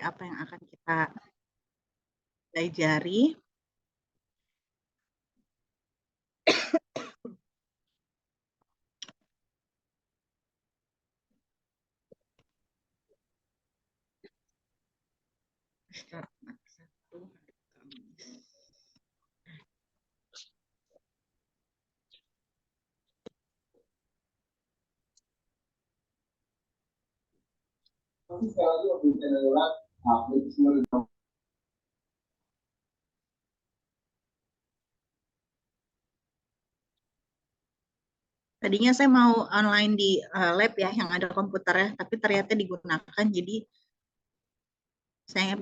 apa yang akan kita pelajari. Tadinya saya mau online di lab ya, yang ada komputernya, tapi ternyata digunakan, jadi saya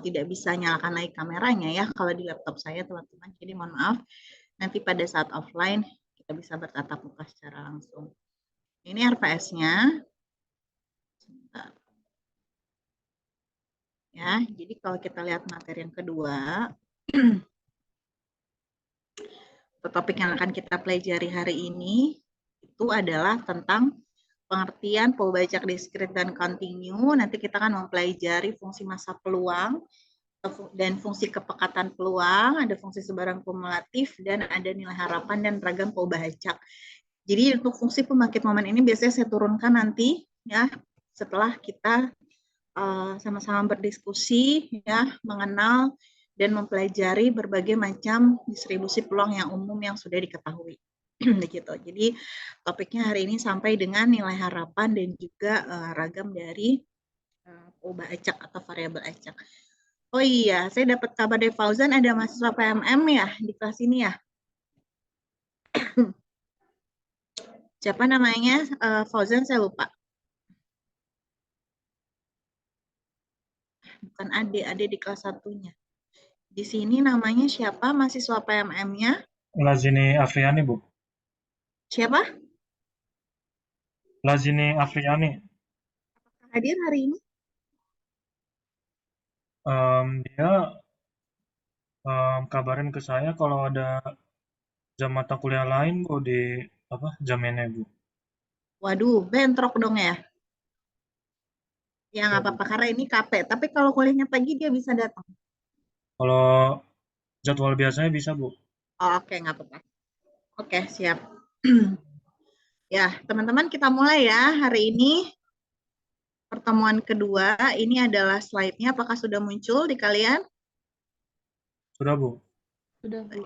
tidak bisa nyalakan lagi kameranya ya kalau di laptop saya, teman-teman. Jadi mohon maaf, nanti pada saat offline kita bisa bertatap muka secara langsung. Ini RPS-nya. Ya, jadi kalau kita lihat materi yang kedua, topik yang akan kita pelajari hari ini itu adalah tentang pengertian pembajak diskrit dan kontinu. Nanti kita akan mempelajari fungsi massa peluang dan fungsi kepekatan peluang, ada fungsi sebaran kumulatif, dan ada nilai harapan dan ragam pembajak. Jadi untuk fungsi pembangkit momen ini biasanya saya turunkan nanti ya setelah kita sama-sama berdiskusi ya, mengenal dan mempelajari berbagai macam distribusi peluang yang umum yang sudah diketahui. Begitu. Jadi topiknya hari ini sampai dengan nilai harapan dan juga ragam dari ubah acak atau variabel acak. Oh iya, saya dapat kabar dari Fauzan ada mahasiswa PMM ya di kelas ini ya. Siapa namanya? Fauzan saya lupa. Bukan Ade di kelas satunya. Di sini namanya siapa mahasiswa PMM-nya? Lazini Afriani, Bu. Siapa? Lazini Afriani. Hadir hari ini? Dia kabarin ke saya kalau ada jam mata kuliah lain, Bu, di apa jamnya, Bu. Waduh, bentrok dong ya. Ya nggak Ya, Bu. apa-apa karena ini KP. Tapi kalau kuliahnya pagi dia bisa datang. Kalau jadwal biasanya bisa, Bu. Oh, oke, nggak apa-apa. Oke, siap. Ya, teman-teman kita mulai ya hari ini. Pertemuan kedua, ini adalah slide-nya. Apakah sudah muncul di kalian? Sudah, Bu. Sudah, Bu.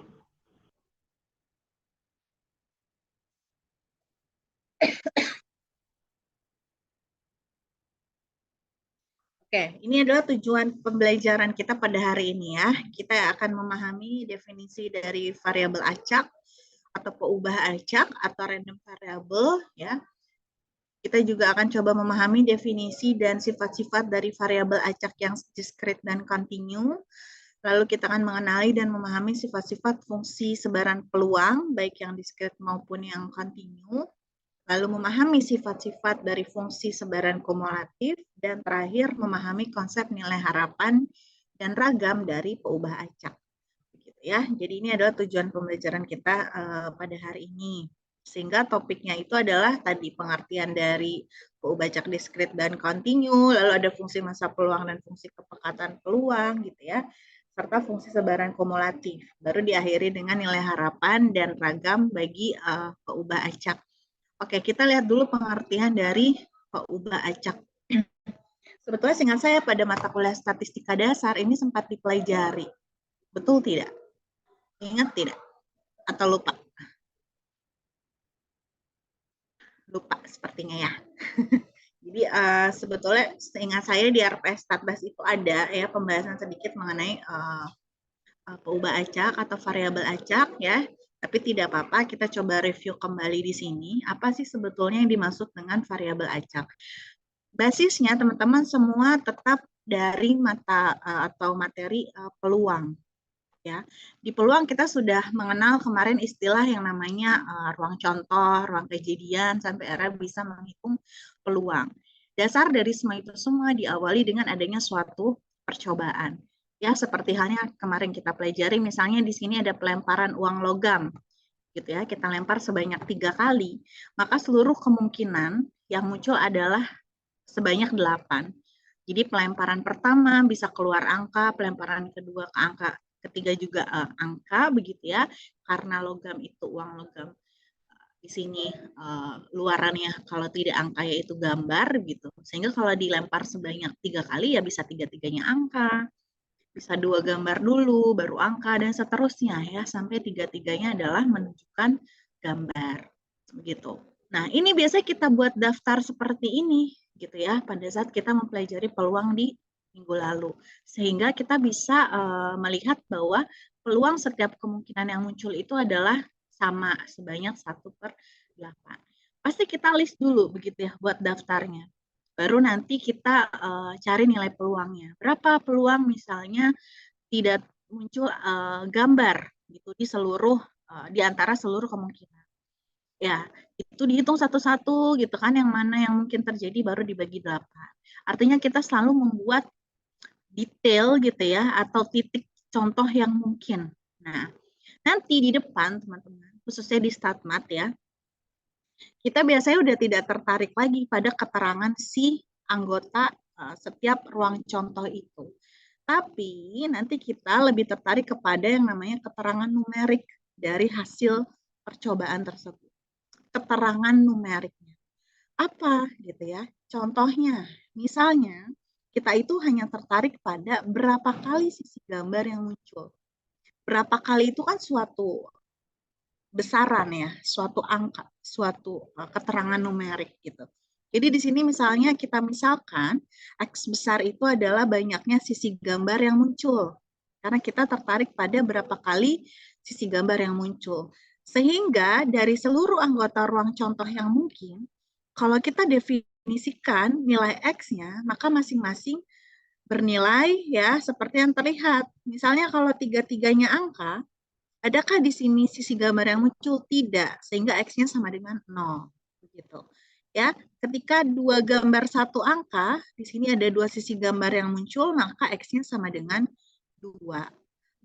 Oke, ini adalah tujuan pembelajaran kita pada hari ini ya. Kita akan memahami definisi dari variabel acak atau peubah acak atau random variable ya. Kita juga akan coba memahami definisi dan sifat-sifat dari variabel acak yang diskrit dan kontinu. Lalu kita akan mengenali dan memahami sifat-sifat fungsi sebaran peluang, baik yang diskrit maupun yang kontinu. Lalu memahami sifat-sifat dari fungsi sebaran kumulatif, dan terakhir memahami konsep nilai harapan dan ragam dari peubah acak. Begitu ya. Jadi ini adalah tujuan pembelajaran kita pada hari ini. Sehingga topiknya itu adalah tadi pengertian dari peubah acak diskrit dan kontinu, lalu ada fungsi massa peluang dan fungsi kepekatan peluang gitu ya, serta fungsi sebaran kumulatif. Baru diakhiri dengan nilai harapan dan ragam bagi peubah acak. Oke, kita lihat dulu pengertian dari peubah acak. Sebetulnya seingat saya pada mata kuliah statistika dasar ini sempat dipelajari. Betul tidak? Ingat tidak? Atau lupa? Lupa sepertinya ya. Jadi sebetulnya seingat saya di RPS 14 itu ada ya pembahasan sedikit mengenai peubah acak atau variabel acak ya. Tapi tidak apa-apa, kita coba review kembali di sini. Apa sih sebetulnya yang dimaksud dengan variabel acak? Basisnya teman-teman semua tetap dari mata atau materi peluang ya. Di peluang kita sudah mengenal kemarin istilah yang namanya ruang contoh, ruang kejadian, sampai era bisa menghitung peluang. Dasar dari semua itu semua diawali dengan adanya suatu percobaan. Ya, seperti halnya kemarin kita pelajari, misalnya di sini ada pelemparan uang logam, gitu ya. Kita lempar sebanyak 3 kali, maka seluruh kemungkinan yang muncul adalah sebanyak 8. Jadi pelemparan pertama bisa keluar angka, pelemparan kedua ke angka ketiga juga angka, begitu ya, karena logam itu uang logam. Di sini luarannya kalau tidak angka yaitu gambar gitu. Sehingga kalau dilempar sebanyak 3 kali ya bisa 3-tiganya angka. Bisa 2 gambar dulu, baru angka, dan seterusnya ya, sampai 3-tiganya adalah menunjukkan gambar. Begitu. Nah, ini biasanya kita buat daftar seperti ini gitu ya, pada saat kita mempelajari peluang di minggu lalu. Sehingga kita bisa melihat bahwa peluang setiap kemungkinan yang muncul itu adalah sama, sebanyak 1/8. Pasti kita list dulu begitu ya buat daftarnya. Baru nanti kita cari nilai peluangnya. Berapa peluang misalnya tidak muncul gambar gitu di seluruh di antara seluruh kemungkinan. Ya, itu dihitung satu-satu gitu kan, yang mana yang mungkin terjadi baru dibagi 8. Artinya kita selalu membuat detail gitu ya, atau titik contoh yang mungkin. Nah, nanti di depan teman-teman, khususnya di StatMat ya, kita biasanya udah tidak tertarik lagi pada keterangan si anggota setiap ruang contoh itu. Tapi nanti kita lebih tertarik kepada yang namanya keterangan numerik dari hasil percobaan tersebut. Keterangan numeriknya. Apa gitu ya? Contohnya, misalnya kita itu hanya tertarik pada berapa kali sisi gambar yang muncul. Berapa kali itu kan suatu besaran ya, suatu angka, suatu keterangan numerik gitu. Jadi di sini misalnya kita misalkan X besar itu adalah banyaknya sisi gambar yang muncul. Karena kita tertarik pada berapa kali sisi gambar yang muncul. Sehingga dari seluruh anggota ruang contoh yang mungkin, kalau kita definisikan nilai X-nya, maka masing-masing bernilai ya seperti yang terlihat. Misalnya kalau tiga-tiganya angka, adakah di sini sisi gambar yang muncul? Tidak, sehingga X-nya sama dengan 0. Begitu. Ya, ketika dua gambar satu angka, di sini ada dua sisi gambar yang muncul, maka X-nya sama dengan 2.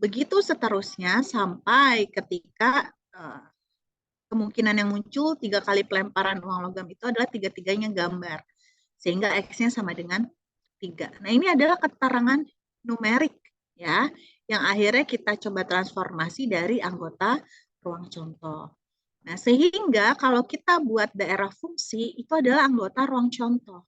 Begitu seterusnya sampai ketika kemungkinan yang muncul 3 kali pelemparan uang logam itu adalah tiga-tiganya gambar. Sehingga X-nya sama dengan 3. Nah, ini adalah keterangan numerik ya, yang akhirnya kita coba transformasi dari anggota ruang contoh. Nah, sehingga kalau kita buat daerah fungsi, itu adalah anggota ruang contoh.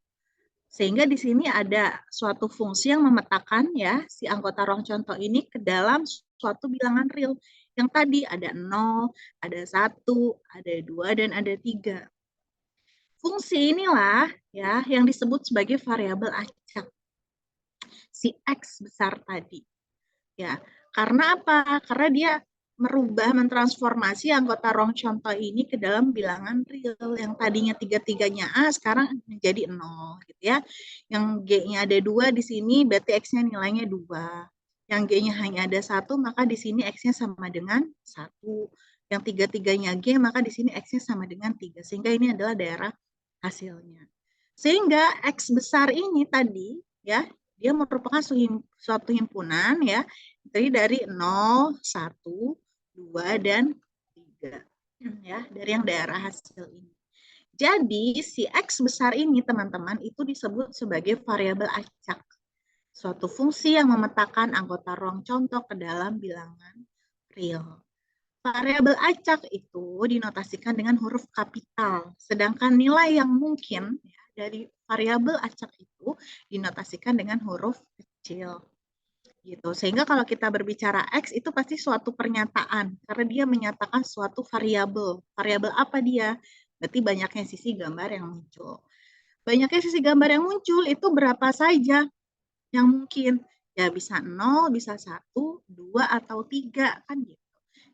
Sehingga di sini ada suatu fungsi yang memetakan ya si anggota ruang contoh ini ke dalam suatu bilangan real. Yang tadi ada 0, ada 1, ada 2, dan ada 3. Fungsi inilah ya yang disebut sebagai variabel acak. Si X besar tadi. Ya, karena apa? Karena dia merubah, mentransformasi anggota ruang contoh ini ke dalam bilangan real. Yang tadinya tiga-tiganya A, sekarang menjadi 0. Gitu ya. Yang G-nya ada 2 di sini, berarti X-nya nilainya 2. Yang G-nya hanya ada 1, maka di sini X-nya sama dengan 1. Yang tiga-tiganya G, maka di sini X-nya sama dengan 3. Sehingga ini adalah daerah hasilnya. Sehingga X besar ini tadi, ya, dia merupakan suatu himpunan ya, dari 0, 1, 2, dan 3. Ya, dari yang daerah hasil ini. Jadi si X besar ini teman-teman itu disebut sebagai variabel acak. Suatu fungsi yang memetakan anggota ruang contoh ke dalam bilangan real. Variabel acak itu dinotasikan dengan huruf kapital, sedangkan nilai yang mungkin ya, dari variabel acak itu dinotasikan dengan huruf kecil. Gitu. Sehingga kalau kita berbicara X itu pasti suatu pernyataan, karena dia menyatakan suatu variabel. Variabel apa dia? Berarti banyaknya sisi gambar yang muncul. Banyaknya sisi gambar yang muncul itu berapa saja yang mungkin? Ya bisa 0, bisa 1, 2, atau 3, kan gitu.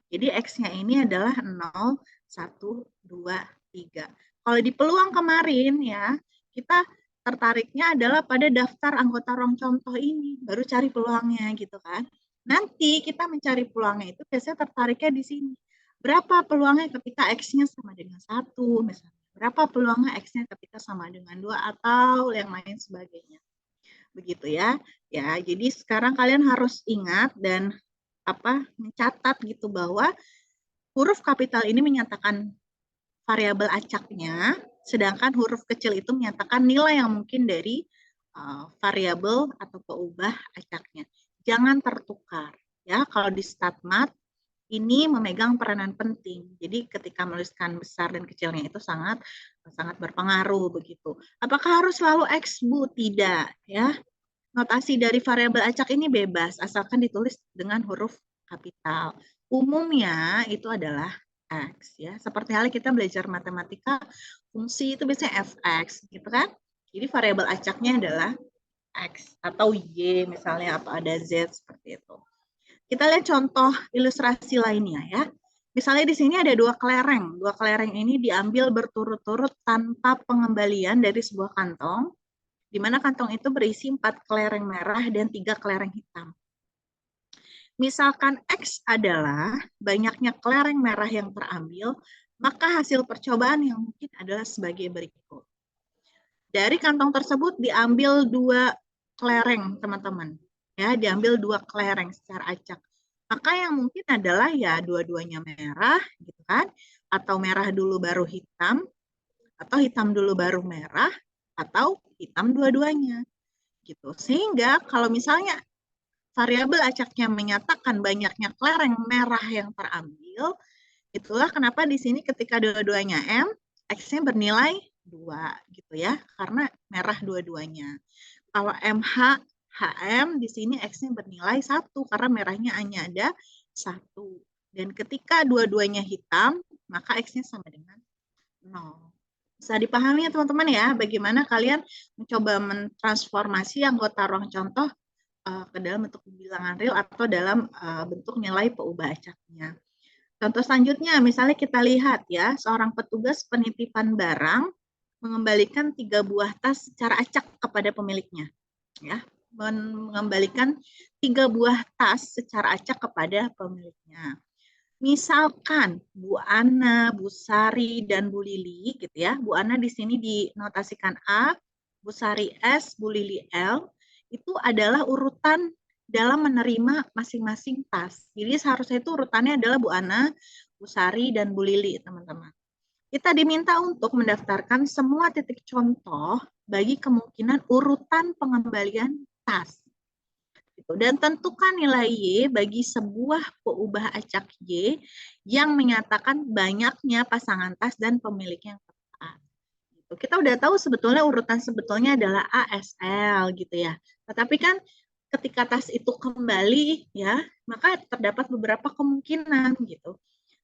Jadi X-nya ini adalah 0, 1, 2, 3. Kalau di peluang kemarin ya, kita tertariknya adalah pada daftar anggota ruang contoh ini, baru cari peluangnya gitu kan. Nanti kita mencari peluangnya itu biasanya tertariknya di sini. Berapa peluangnya ketika X-nya sama dengan 1 misalnya. Berapa peluangnya X-nya ketika sama dengan 2 atau yang lain sebagainya. Begitu ya. Ya, jadi sekarang kalian harus ingat dan mencatat gitu bahwa huruf kapital ini menyatakan variabel acaknya, sedangkan huruf kecil itu menyatakan nilai yang mungkin dari variabel atau peubah acaknya. Jangan tertukar. Ya, kalau di StatMat ini memegang peranan penting. Jadi ketika menuliskan besar dan kecilnya itu sangat berpengaruh begitu. Apakah harus selalu X, Bu? Tidak, ya. Notasi dari variabel acak ini bebas asalkan ditulis dengan huruf kapital. Umumnya itu adalah X, ya. Seperti halnya kita belajar matematika, fungsi itu biasanya fx, gitu kan? Jadi variabel acaknya adalah X atau Y misalnya, atau ada Z seperti itu. Kita lihat contoh ilustrasi lainnya ya. Misalnya di sini ada dua kelereng. Dua kelereng ini diambil berturut-turut tanpa pengembalian dari sebuah kantong, di mana kantong itu berisi 4 kelereng merah dan 3 kelereng hitam. Misalkan X adalah banyaknya kelereng merah yang terambil, maka hasil percobaan yang mungkin adalah sebagai berikut. Dari kantong tersebut diambil 2 kelereng, teman-teman. Ya, diambil 2 kelereng secara acak. Maka yang mungkin adalah ya dua-duanya merah, gitu kan? Atau merah dulu baru hitam, atau hitam dulu baru merah, atau hitam dua-duanya. Gitu. Sehingga kalau misalnya variabel acaknya menyatakan banyaknya kelereng merah yang terambil, itulah kenapa di sini ketika dua-duanya M, X-nya bernilai 2 gitu ya, karena merah dua-duanya. Kalau MH, HM di sini X-nya bernilai 1 karena merahnya hanya ada 1. Dan ketika dua-duanya hitam, maka X-nya sama dengan 0. Bisa dipahami ya teman-teman ya, bagaimana kalian mencoba mentransformasi anggota ruang contoh ke dalam bentuk bilangan real atau dalam bentuk nilai peubah acaknya. Contoh selanjutnya, misalnya kita lihat ya, seorang petugas penitipan barang mengembalikan 3 buah tas secara acak kepada pemiliknya. Ya, mengembalikan 3 buah tas secara acak kepada pemiliknya. Misalkan Bu Ana, Bu Sari, dan Bu Lili, gitu ya. Bu Ana di sini dinotasikan A, Bu Sari S, Bu Lili L. Itu adalah urutan dalam menerima masing-masing tas. Jadi seharusnya itu urutannya adalah Bu Ana, Bu Sari, dan Bu Lili, teman-teman. Kita diminta untuk mendaftarkan semua titik contoh bagi kemungkinan urutan pengembalian tas. Dan tentukan nilai Y bagi sebuah peubah acak Y yang menyatakan banyaknya pasangan tas dan pemiliknya yang tepat. Kita udah tahu sebetulnya urutan sebetulnya adalah ASL gitu ya. Tetapi kan ketika tas itu kembali ya, maka terdapat beberapa kemungkinan gitu.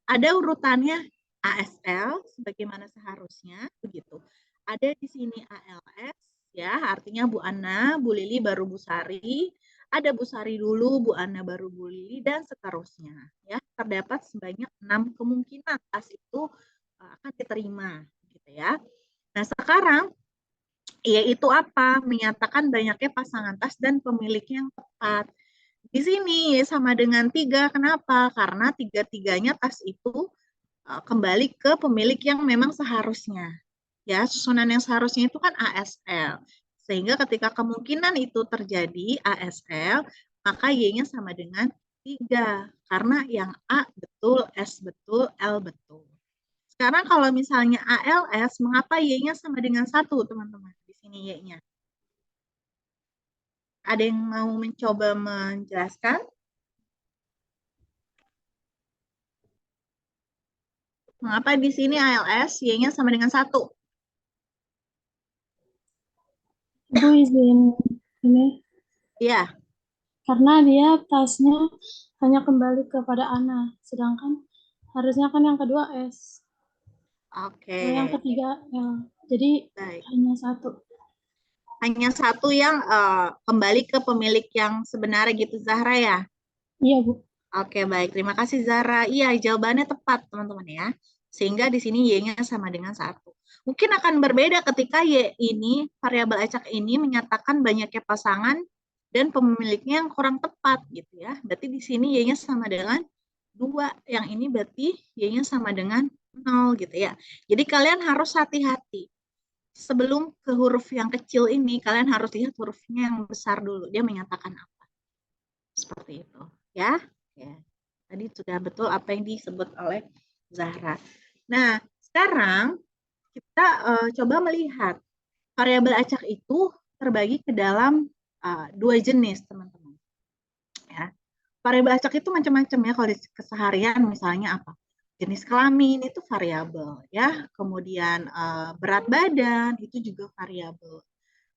Ada urutannya ASL sebagaimana seharusnya begitu. Ada di sini ALS ya, artinya Bu Ana, Bu Lili baru Bu Sari. Ada Bu Sari dulu, Bu Ana baru Bu Lili, dan seterusnya. Ya, terdapat sebanyak 6 kemungkinan tas itu akan diterima, gitu ya. Nah, sekarang yaitu apa? Menyatakan banyaknya pasangan tas dan pemiliknya yang tepat. Di sini sama dengan 3. Kenapa? Karena 3-tiganya tas itu kembali ke pemilik yang memang seharusnya. Ya, susunan yang seharusnya itu kan ASL. Sehingga ketika kemungkinan itu terjadi ASL, maka Y-nya sama dengan 3. Karena yang A betul, S betul, L betul. Sekarang kalau misalnya ALS, mengapa Y-nya sama dengan 1, teman-teman? Di sini Y-nya. Ada yang mau mencoba menjelaskan? Mengapa di sini ALS, Y-nya sama dengan 1? Ibu izin ini. Iya. Karena dia tasnya hanya kembali kepada Ana, sedangkan harusnya kan yang kedua S. Oke. Yang ketiga L. Jadi baik. hanya 1. Hanya 1 yang kembali ke pemilik yang sebenarnya gitu, Zahra ya? Iya, Bu. Oke, baik. Terima kasih, Zahra. Iya, jawabannya tepat, teman-teman ya. Sehingga di sini Y-nya sama dengan 1. Mungkin akan berbeda ketika Y ini, variabel acak ini menyatakan banyaknya pasangan dan pemiliknya yang kurang tepat gitu ya. Berarti di sini Y-nya sama dengan 2. Yang ini berarti Y-nya sama dengan 0 gitu ya. Jadi kalian harus hati-hati. Sebelum ke huruf yang kecil ini, kalian harus lihat hurufnya yang besar dulu. Dia menyatakan apa. Seperti itu. Ya. Tadi sudah betul apa yang disebut oleh Zahra. Nah, sekarang kita coba melihat variabel acak itu terbagi ke dalam dua jenis, teman-teman. Ya. Variabel acak itu macam-macam ya, kalau di keseharian misalnya apa? Jenis kelamin itu variabel ya, kemudian berat badan itu juga variabel,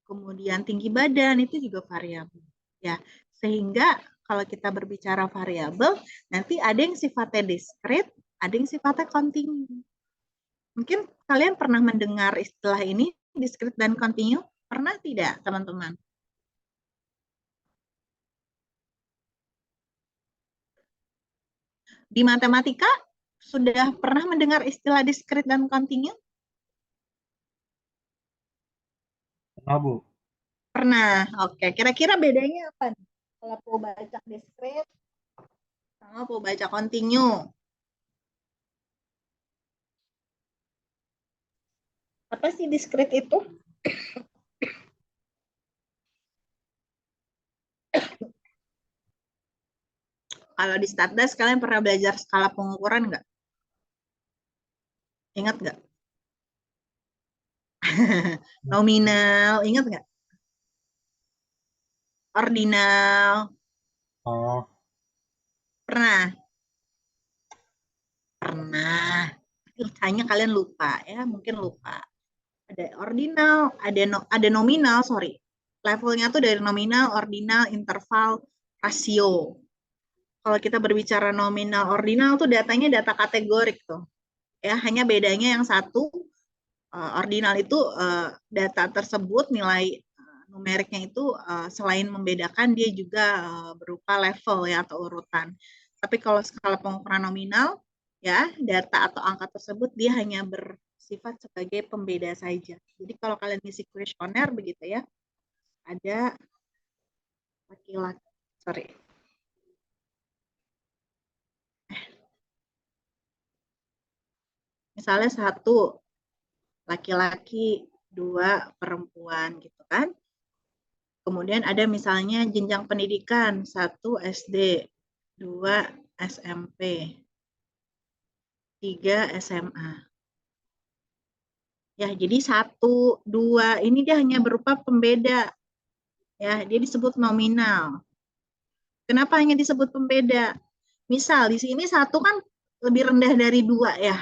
kemudian tinggi badan itu juga variabel ya. Sehingga kalau kita berbicara variabel, nanti ada yang sifatnya diskrit, ada yang sifatnya kontinu. Mungkin kalian pernah mendengar istilah ini, diskrit dan kontinu? Pernah tidak, teman-teman? Di matematika sudah pernah mendengar istilah diskrit dan kontinu? Pernah, Bu. Pernah. Oke, kira-kira bedanya apa nih? Kalau mau baca diskrit sama mau baca kontinu. Apa sih diskrit itu? Kalau di Statdas kalian pernah belajar skala pengukuran nggak? Ingat nggak? Nominal, ingat nggak? Ordinal, Oh, pernah? Pernah. Hanya kalian lupa ya, mungkin lupa. Ada ordinal, ada nominal, sorry. Levelnya tuh dari nominal, ordinal, interval, rasio. Kalau kita berbicara nominal, ordinal tuh datanya data kategorik tuh. Ya, hanya bedanya yang satu ordinal itu data tersebut nilai numeriknya itu selain membedakan dia juga berupa level ya atau urutan. Tapi kalau skala pengukuran nominal ya data atau angka tersebut dia hanya bersifat sebagai pembeda saja. Jadi kalau kalian ngisi kuesioner begitu ya, ada laki-laki, sorry. Misalnya satu laki-laki, dua perempuan gitu kan. Kemudian ada misalnya jenjang pendidikan, 1 SD, 2 SMP, 3 SMA. Ya, jadi 1, 2 ini dia hanya berupa pembeda. Ya, dia disebut nominal. Kenapa hanya disebut pembeda? Misal di sini 1 kan lebih rendah dari 2 ya,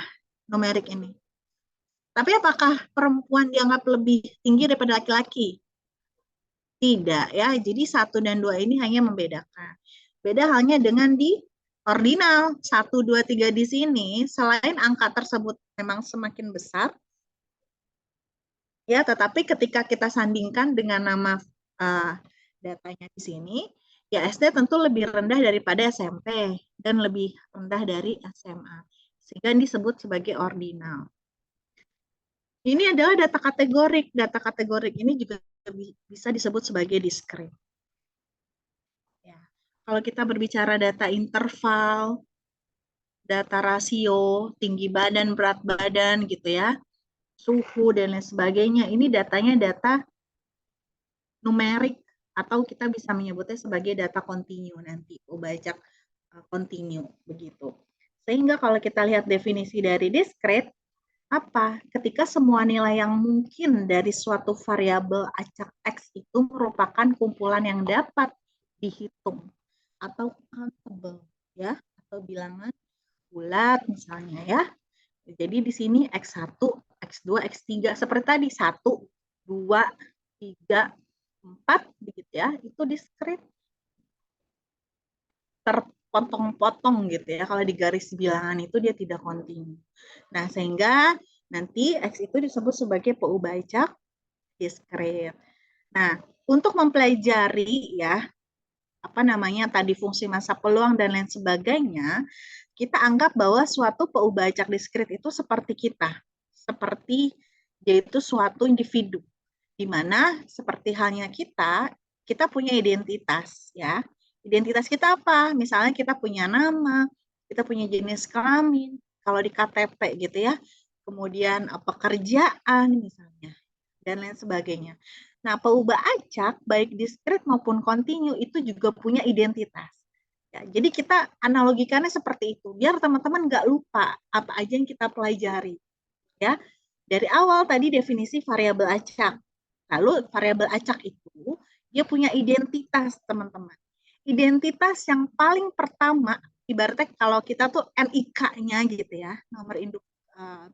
numerik ini. Tapi apakah perempuan dianggap lebih tinggi daripada laki-laki? Tidak ya, jadi 1 dan 2 ini hanya membedakan. Beda halnya dengan di ordinal, 1, 2, 3 di sini, selain angka tersebut memang semakin besar, ya, tetapi ketika kita sandingkan dengan nama datanya di sini, ya SD tentu lebih rendah daripada SMP dan lebih rendah dari SMA, sehingga disebut sebagai ordinal. Ini adalah data kategorik. Data kategorik ini juga bisa disebut sebagai diskrit. Ya. Kalau kita berbicara data interval, data rasio, tinggi badan, berat badan gitu ya, suhu dan lain sebagainya, ini datanya data numerik atau kita bisa menyebutnya sebagai data kontinu nanti, baca kontinu begitu. Sehingga kalau kita lihat definisi dari diskrit, apa? Ketika semua nilai yang mungkin dari suatu variabel acak X itu merupakan kumpulan yang dapat dihitung atau countable ya, atau bilangan bulat misalnya ya. Jadi di sini X1, X2, X3 seperti tadi 1, 2, 3, 4 begitu ya. Itu diskrit. Terpotong-potong gitu ya. Kalau di garis bilangan itu dia tidak kontinu. Nah, sehingga nanti X itu disebut sebagai peubah acak diskrit. Nah, untuk mempelajari ya apa namanya tadi fungsi masa peluang dan lain sebagainya, kita anggap bahwa suatu peubah acak diskrit itu seperti kita, seperti yaitu suatu individu, di mana seperti halnya kita punya identitas ya. Identitas kita apa? Misalnya kita punya nama, kita punya jenis kelamin, kalau di KTP gitu ya, kemudian pekerjaan misalnya, dan lain sebagainya. Nah, peubah acak baik diskrit maupun kontinu itu juga punya identitas. Ya, jadi kita analogikannya seperti itu, biar teman-teman nggak lupa apa aja yang kita pelajari. Ya, dari awal tadi definisi variabel acak. Lalu variabel acak itu dia punya identitas, teman-teman. Identitas yang paling pertama, ibaratnya kalau kita tuh NIK-nya gitu ya, nomor induk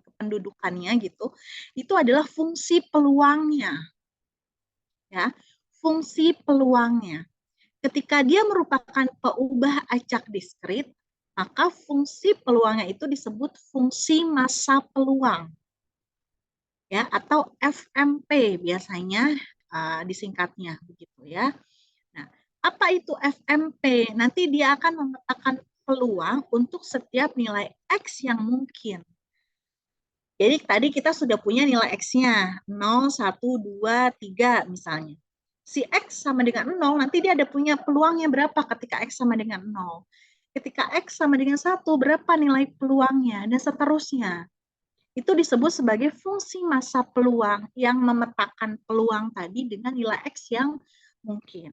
kependudukannya gitu, itu adalah fungsi peluangnya. Ya, fungsi peluangnya. Ketika dia merupakan peubah acak diskrit, maka fungsi peluangnya itu disebut fungsi massa peluang. Ya, atau FMP biasanya disingkatnya begitu ya. Nah, apa itu FMP? Nanti dia akan memetakan peluang untuk setiap nilai X yang mungkin. Jadi tadi kita sudah punya nilai X-nya 0, 1, 2, 3 misalnya. Si X sama dengan 0, nanti dia ada punya peluangnya berapa ketika X sama dengan 0. Ketika X sama dengan 1, berapa nilai peluangnya, dan seterusnya. Itu disebut sebagai fungsi massa peluang yang memetakan peluang tadi dengan nilai X yang mungkin.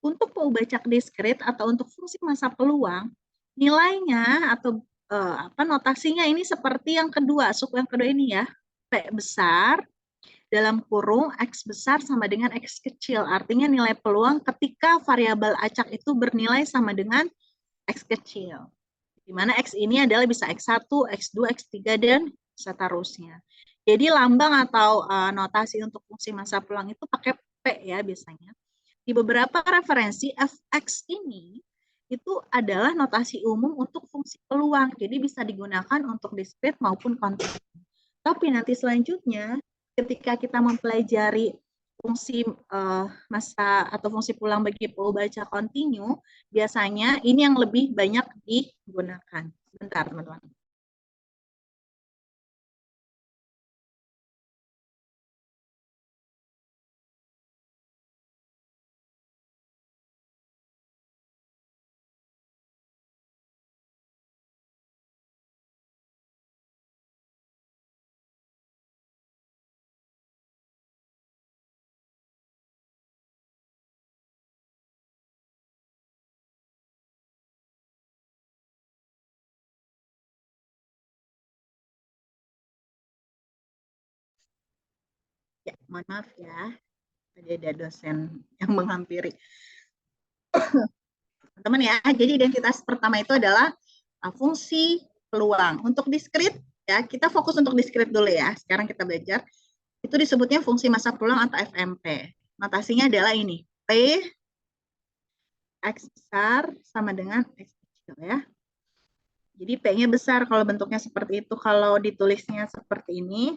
Untuk peubah acak diskrit atau untuk fungsi massa peluang, nilainya atau notasinya ini seperti yang kedua, suku yang kedua ini ya, P besar dalam kurung X besar sama dengan X kecil. Artinya nilai peluang ketika variabel acak itu bernilai sama dengan X kecil. Di mana X ini adalah bisa X1, X2, X3, dan seterusnya. Jadi lambang atau notasi untuk fungsi massa peluang itu pakai P ya biasanya. Di beberapa referensi fx ini itu adalah notasi umum untuk fungsi peluang. Jadi bisa digunakan untuk diskrit maupun kontinu. Tapi nanti selanjutnya ketika kita mempelajari fungsi massa atau fungsi peluang bagi peubah acak kontinu, biasanya ini yang lebih banyak digunakan. Sebentar, teman-teman. Ya, mohon maaf ya. Tadi ada dosen yang menghampiri. Teman-teman ya, jadi identitas pertama itu adalah fungsi peluang. Untuk diskrit, ya kita fokus untuk diskrit dulu ya. Sekarang kita belajar. Itu disebutnya fungsi massa peluang atau FMP. Notasinya adalah ini. P X besar sama dengan X kecil ya. Jadi P-nya besar kalau bentuknya seperti itu. Kalau ditulisnya seperti ini.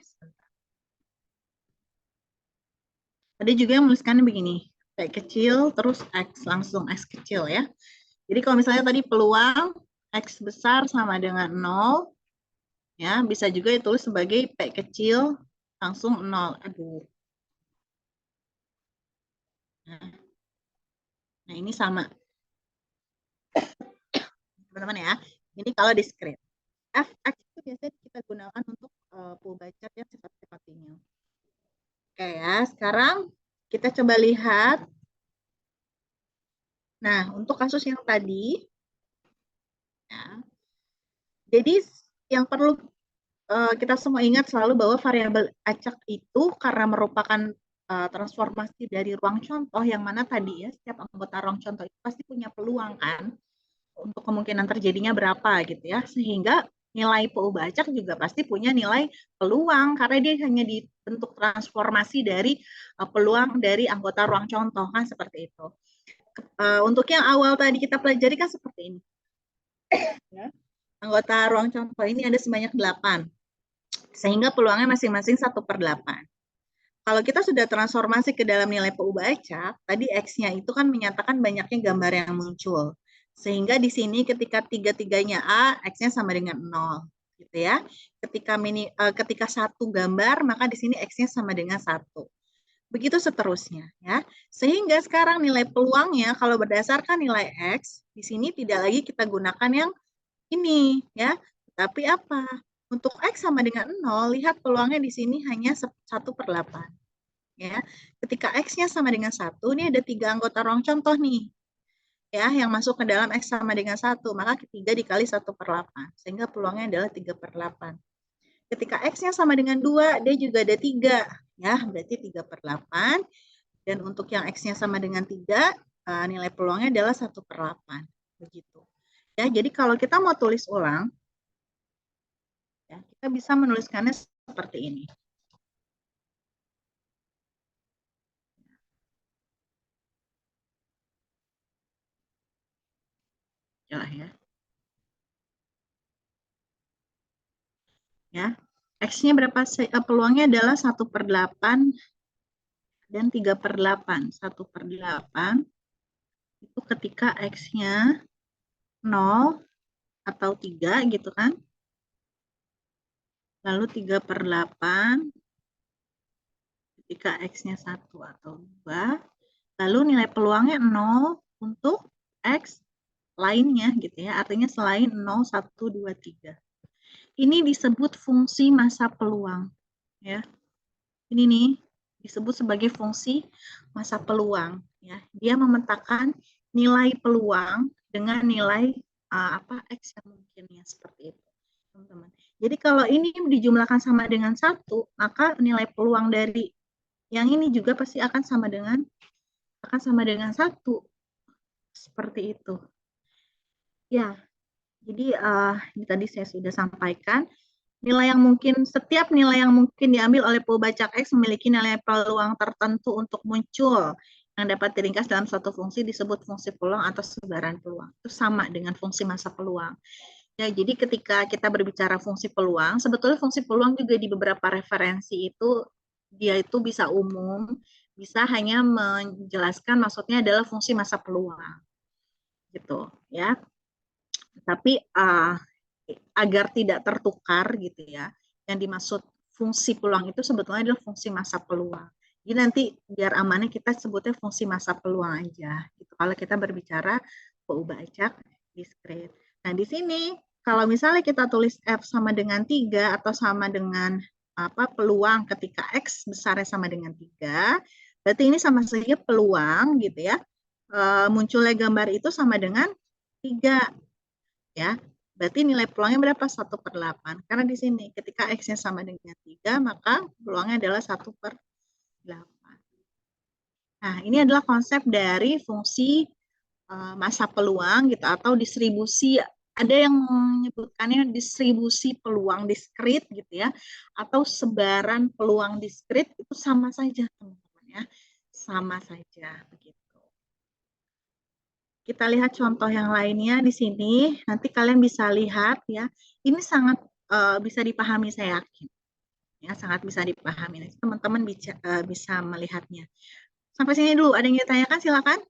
Ada juga yang menuliskannya begini. P kecil terus X. Langsung X kecil ya. Jadi kalau misalnya tadi peluang X besar sama dengan 0. Ya, bisa juga ditulis sebagai P kecil langsung 0. Aduh. Nah, ini sama. Teman-teman ya. Ini kalau diskrit. Fx itu biasanya kita gunakan untuk peubah acak yang sifatnya kontinu. Oke ya, sekarang kita coba lihat. Nah, untuk kasus yang tadi, ya, jadi yang perlu kita semua ingat selalu bahwa variabel acak itu karena merupakan transformasi dari ruang contoh yang mana tadi ya setiap anggota ruang contoh itu pasti punya peluang kan untuk kemungkinan terjadinya berapa gitu ya, sehingga nilai peubah acak juga pasti punya nilai peluang karena dia hanya dibentuk transformasi dari peluang dari anggota ruang contoh kan seperti itu. Untuk yang awal tadi kita pelajari kan seperti ini. Ya. Anggota ruang contoh ini ada sebanyak 8. Sehingga peluangnya masing-masing 1/8. Kalau kita sudah transformasi ke dalam nilai peubah acak, tadi X-nya itu kan menyatakan banyaknya gambar yang muncul. Sehingga di sini ketika 3-3-nya A, X-nya sama dengan 0. Gitu ya. Ketika 1 gambar, maka di sini X-nya sama dengan 1. Begitu seterusnya. Ya. Sehingga sekarang nilai peluangnya kalau berdasarkan nilai X, di sini tidak lagi kita gunakan yang ini. Ya. Tapi apa? Untuk X sama dengan 0, lihat peluangnya di sini hanya 1/8. Ya. Ketika X-nya sama dengan 1, ini ada 3 anggota ruang contoh nih. Ya, yang masuk ke dalam X sama dengan 1, maka 3 dikali 1/8. Sehingga peluangnya adalah 3/8. Ketika X-nya sama dengan 2, dia juga ada 3. Ya, berarti 3/8. Dan untuk yang X-nya sama dengan 3, nilai peluangnya adalah 1/8. Begitu. Ya, jadi kalau kita mau tulis ulang, ya, kita bisa menuliskannya seperti ini. Ya. Ya, X-nya berapa? Peluangnya adalah 1/8 dan 3/8. 1/8 itu ketika X-nya 0 atau 3 gitu kan. Lalu 3/8 ketika X-nya 1 atau 2. Lalu nilai peluangnya 0 untuk X lainnya gitu ya. Artinya selain 0, 1, 2, 3. Ini disebut fungsi masa peluang. Ya. Ini nih disebut sebagai fungsi masa peluang. Ya. Dia memetakan nilai peluang dengan nilai X yang mungkin ya, seperti itu. Teman-teman. Jadi kalau ini dijumlahkan sama dengan 1, maka nilai peluang dari yang ini juga pasti akan sama dengan 1. Seperti itu. Ya, jadi tadi saya sudah sampaikan, setiap nilai yang mungkin diambil oleh pembacak X memiliki nilai peluang tertentu untuk muncul yang dapat diringkas dalam suatu fungsi disebut fungsi peluang atau sebaran peluang. Itu sama dengan fungsi masa peluang. Ya, jadi ketika kita berbicara fungsi peluang, sebetulnya fungsi peluang juga di beberapa referensi itu dia itu bisa umum, bisa hanya menjelaskan maksudnya adalah fungsi masa peluang. Gitu, ya. Tapi agar tidak tertukar gitu ya, yang dimaksud fungsi peluang itu sebetulnya adalah fungsi masa peluang. Jadi nanti biar amannya kita sebutnya fungsi masa peluang aja gitu. Kalau kita berbicara peubah acak diskrit. Nah, di sini kalau misalnya kita tulis F sama dengan 3 atau sama dengan peluang ketika X besarnya sama dengan 3, berarti ini sama saja peluang gitu ya. Munculnya gambar itu sama dengan 3 ya. Berarti nilai peluangnya berapa? 1/8. Karena di sini ketika X-nya sama dengan 3, maka peluangnya adalah 1/8. Nah, ini adalah konsep dari fungsi masa peluang gitu atau distribusi. Ada yang menyebutkannya distribusi peluang diskrit gitu ya, atau sebaran peluang diskrit, itu sama saja teman-teman ya. Sama saja begitu. Kita lihat contoh yang lainnya di sini. Nanti kalian bisa lihat ya. Ini sangat bisa dipahami, saya yakin. Ya, sangat bisa dipahami. Teman-teman bisa melihatnya. Sampai sini dulu. Ada yang ditanyakan? Silakan.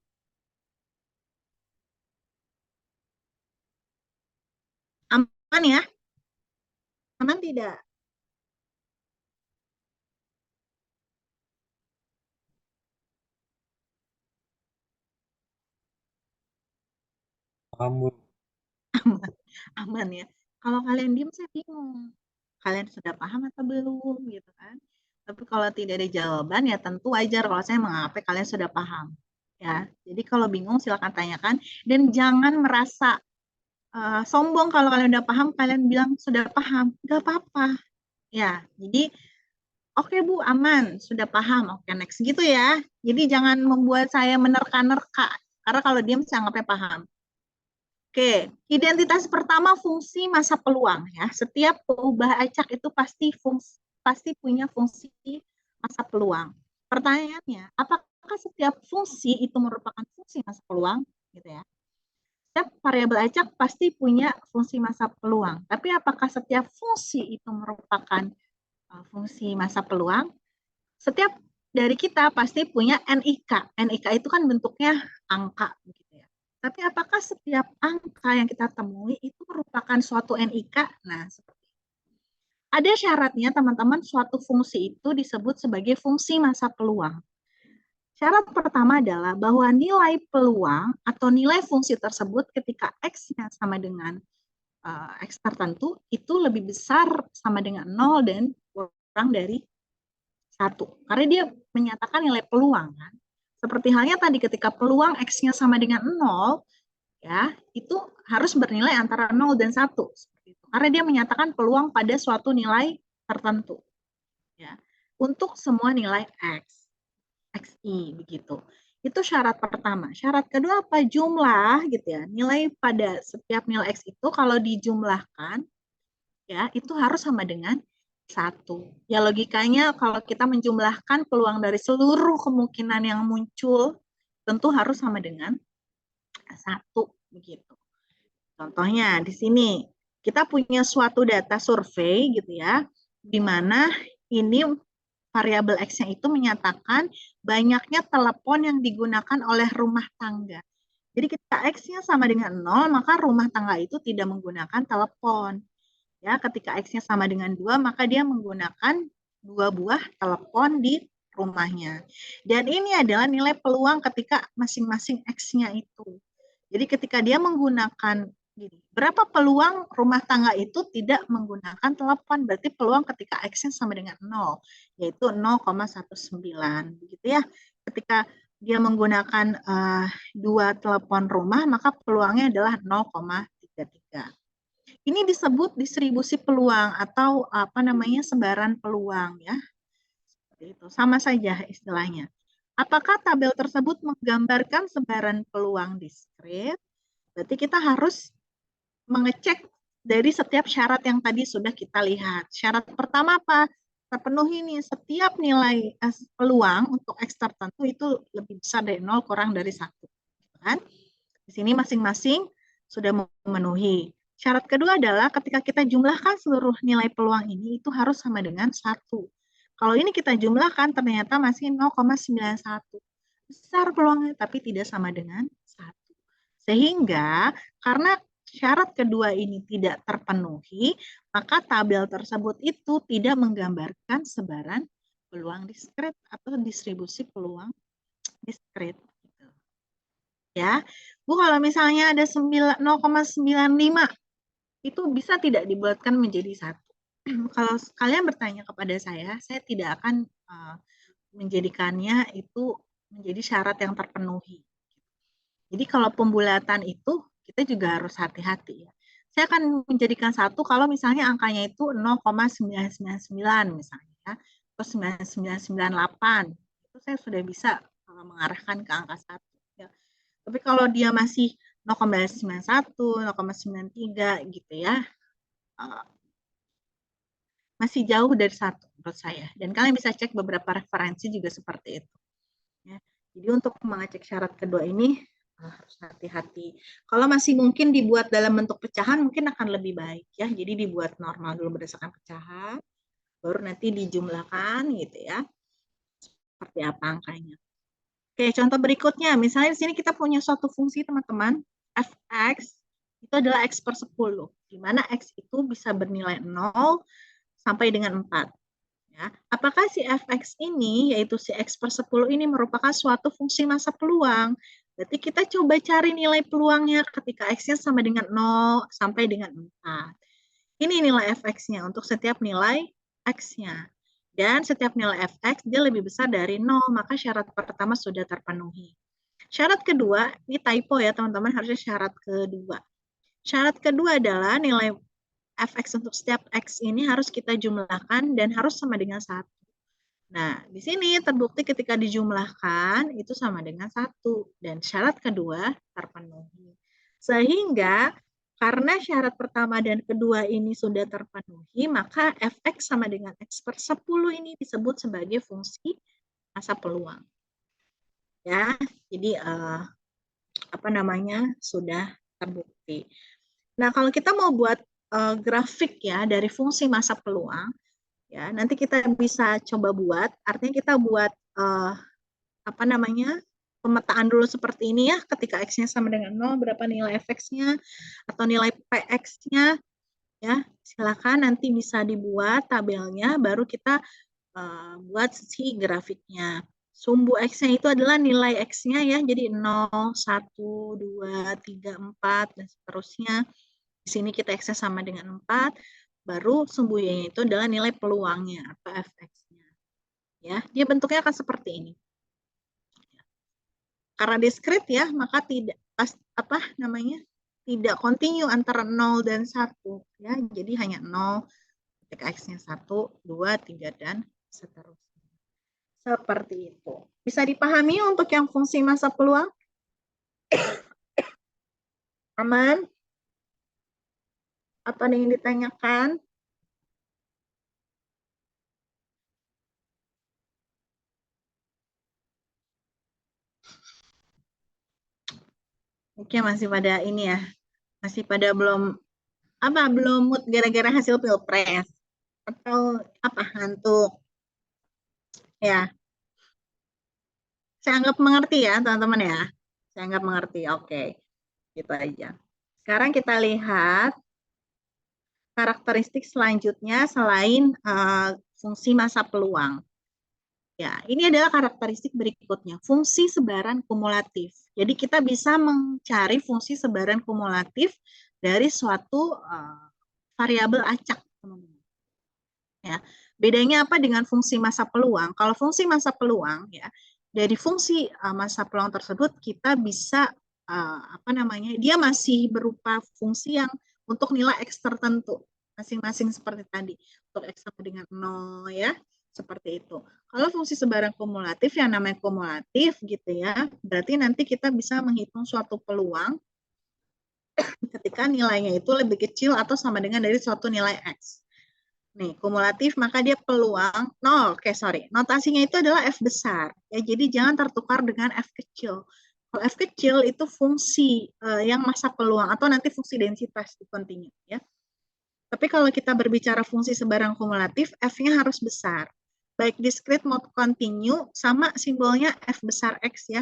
Aman ya? Aman tidak? Paham, Bu. Aman ya. Kalau kalian diem saya bingung. Kalian sudah paham atau belum gitu kan? Tapi kalau tidak ada jawaban ya tentu wajar kalau saya menganggap kalian sudah paham. Ya. Jadi kalau bingung silakan tanyakan dan jangan merasa sombong kalau kalian udah paham, kalian bilang sudah paham. Gak apa-apa. Ya. Jadi oke Bu, aman, sudah paham. Oke, next gitu ya. Jadi jangan membuat saya menerka-nerka. Karena kalau diam saya anggapnya paham. Oke, identitas pertama fungsi masa peluang ya. Setiap peubah acak itu pasti punya fungsi masa peluang. Pertanyaannya, apakah setiap fungsi itu merupakan fungsi masa peluang gitu ya? Setiap variabel acak pasti punya fungsi masa peluang. Tapi apakah setiap fungsi itu merupakan fungsi masa peluang? Setiap dari kita pasti punya NIK. NIK itu kan bentuknya angka gitu ya. Tapi apakah setiap angka yang kita temui itu merupakan suatu NIK? Nah, seperti itu. Ada syaratnya teman-teman, suatu fungsi itu disebut sebagai fungsi masa peluang. Syarat pertama adalah bahwa nilai peluang atau nilai fungsi tersebut ketika X-nya sama dengan X tertentu itu lebih besar sama dengan 0 dan kurang dari 1. Karena dia menyatakan nilai peluang kan. Seperti halnya tadi ketika peluang X-nya sama dengan 0, ya, itu harus bernilai antara 0 dan 1. Karena dia menyatakan peluang pada suatu nilai tertentu. Ya. Untuk semua nilai X, XI begitu. Itu syarat pertama. Syarat kedua apa? Jumlah gitu ya. Nilai pada setiap nilai X itu kalau dijumlahkan ya itu harus sama dengan 1. Ya logikanya kalau kita menjumlahkan peluang dari seluruh kemungkinan yang muncul tentu harus sama dengan 1 begitu. Contohnya di sini kita punya suatu data survei gitu ya, di mana ini variabel X-nya itu menyatakan banyaknya telepon yang digunakan oleh rumah tangga. Jadi ketika X-nya sama dengan 0, maka rumah tangga itu tidak menggunakan telepon. Ya, ketika X-nya sama dengan 2, maka dia menggunakan 2 buah telepon di rumahnya. Dan ini adalah nilai peluang ketika masing-masing X-nya itu. Jadi ketika dia menggunakan berapa peluang rumah tangga itu tidak menggunakan telepon? Berarti peluang ketika X-nya sama dengan 0, yaitu 0,19. Begitu ya. Ketika dia menggunakan 2 telepon rumah, maka peluangnya adalah 0,33. Ini disebut distribusi peluang atau apa namanya sebaran peluang ya. Seperti itu. Sama saja istilahnya. Apakah tabel tersebut menggambarkan sebaran peluang diskret? Berarti kita harus mengecek dari setiap syarat yang tadi sudah kita lihat. Syarat pertama apa? Terpenuhi nih setiap nilai peluang untuk X tertentu itu lebih besar dari 0 kurang dari 1. Kan? Di sini masing-masing sudah memenuhi. Syarat kedua adalah ketika kita jumlahkan seluruh nilai peluang ini itu harus sama dengan 1. Kalau ini kita jumlahkan ternyata masih 0,91. Besar peluangnya tapi tidak sama dengan 1. Sehingga karena syarat kedua ini tidak terpenuhi, maka tabel tersebut itu tidak menggambarkan sebaran peluang diskret atau distribusi peluang diskret. Ya, Bu, kalau misalnya ada 0,95 itu bisa tidak dibuatkan menjadi 1. Kalau kalian bertanya kepada saya tidak akan menjadikannya itu menjadi syarat yang terpenuhi. Jadi kalau pembulatan itu kita juga harus hati-hati ya. Saya akan menjadikan 1 kalau misalnya angkanya itu 0,999 misalnya ya, atau 9998. Itu saya sudah bisa mengarahkan ke angka 1 ya. Tapi kalau dia masih 0,91, 0,93 gitu ya, masih jauh dari 1 menurut saya. Dan kalian bisa cek beberapa referensi juga seperti itu. Ya. Jadi untuk mengecek syarat kedua ini harus hati-hati. Kalau masih mungkin dibuat dalam bentuk pecahan mungkin akan lebih baik ya. Jadi dibuat normal dulu berdasarkan pecahan, baru nanti dijumlahkan gitu ya. Seperti apa angkanya. Oke, contoh berikutnya, misalnya di sini kita punya suatu fungsi teman-teman, fx itu adalah x per 10, di mana x itu bisa bernilai 0 sampai dengan 4. Ya. Apakah si fx ini, yaitu si x per 10 ini merupakan suatu fungsi massa peluang? Berarti kita coba cari nilai peluangnya ketika x-nya sama dengan 0 sampai dengan 4. Ini nilai fx-nya untuk setiap nilai x-nya. Dan setiap nilai fx dia lebih besar dari 0, maka syarat pertama sudah terpenuhi. Syarat kedua, ini typo ya teman-teman, harusnya syarat kedua. Syarat kedua adalah nilai fx untuk setiap x ini harus kita jumlahkan dan harus sama dengan 1. Nah, di sini terbukti ketika dijumlahkan itu sama dengan 1. Dan syarat kedua terpenuhi. Sehingga karena syarat pertama dan kedua ini sudah terpenuhi, maka fx sama dengan x per 10 ini disebut sebagai fungsi massa peluang. Ya, jadi apa namanya sudah terbukti. Nah, kalau kita mau buat grafik ya dari fungsi massa peluang, ya nanti kita bisa coba buat. Artinya kita buat apa namanya pemetaan dulu seperti ini ya, ketika x-nya sama dengan 0, berapa nilai fx-nya atau nilai px-nya ya, silakan nanti bisa dibuat tabelnya, baru kita buat si grafiknya. Sumbu x-nya itu adalah nilai x-nya ya, jadi 0, 1, 2, 3, 4, dan seterusnya. Di sini kita x-nya sama dengan 4, baru sumbu y-nya itu adalah nilai peluangnya atau fx-nya. Ya, dia bentuknya akan seperti ini. Karena diskret ya, maka tidak tidak kontinu antara 0 dan 1 ya. Jadi hanya 0 ketika X-nya 1, 2, 3, dan seterusnya. Seperti itu. Bisa dipahami untuk yang fungsi masa peluang? Aman? Atau ada yang ditanyakan? Oke, masih pada ini ya. Masih pada belum mood gara-gara hasil pilpres atau apa ngantuk ya. Saya anggap mengerti ya teman-teman ya. Saya anggap mengerti. Oke, gitu aja. Sekarang kita lihat karakteristik selanjutnya selain fungsi masa peluang. Ya, ini adalah karakteristik berikutnya, fungsi sebaran kumulatif. Jadi kita bisa mencari fungsi sebaran kumulatif dari suatu variabel acak, teman-teman. Ya, bedanya apa dengan fungsi masa peluang? Kalau fungsi masa peluang, ya, dari fungsi masa peluang tersebut kita bisa dia masih berupa fungsi yang untuk nilai X tertentu, masing-masing seperti tadi, untuk X sama dengan 0 ya. Seperti itu. Kalau fungsi sebaran kumulatif yang namanya kumulatif gitu ya, berarti nanti kita bisa menghitung suatu peluang ketika nilainya itu lebih kecil atau sama dengan dari suatu nilai X. Nih, kumulatif maka dia peluang notasinya itu adalah F besar. Ya, jadi jangan tertukar dengan F kecil. Kalau F kecil itu fungsi yang masa peluang atau nanti fungsi densitas di kontinu ya. Tapi kalau kita berbicara fungsi sebaran kumulatif, F-nya harus besar. Baik discrete maupun continue sama simbolnya F besar X ya.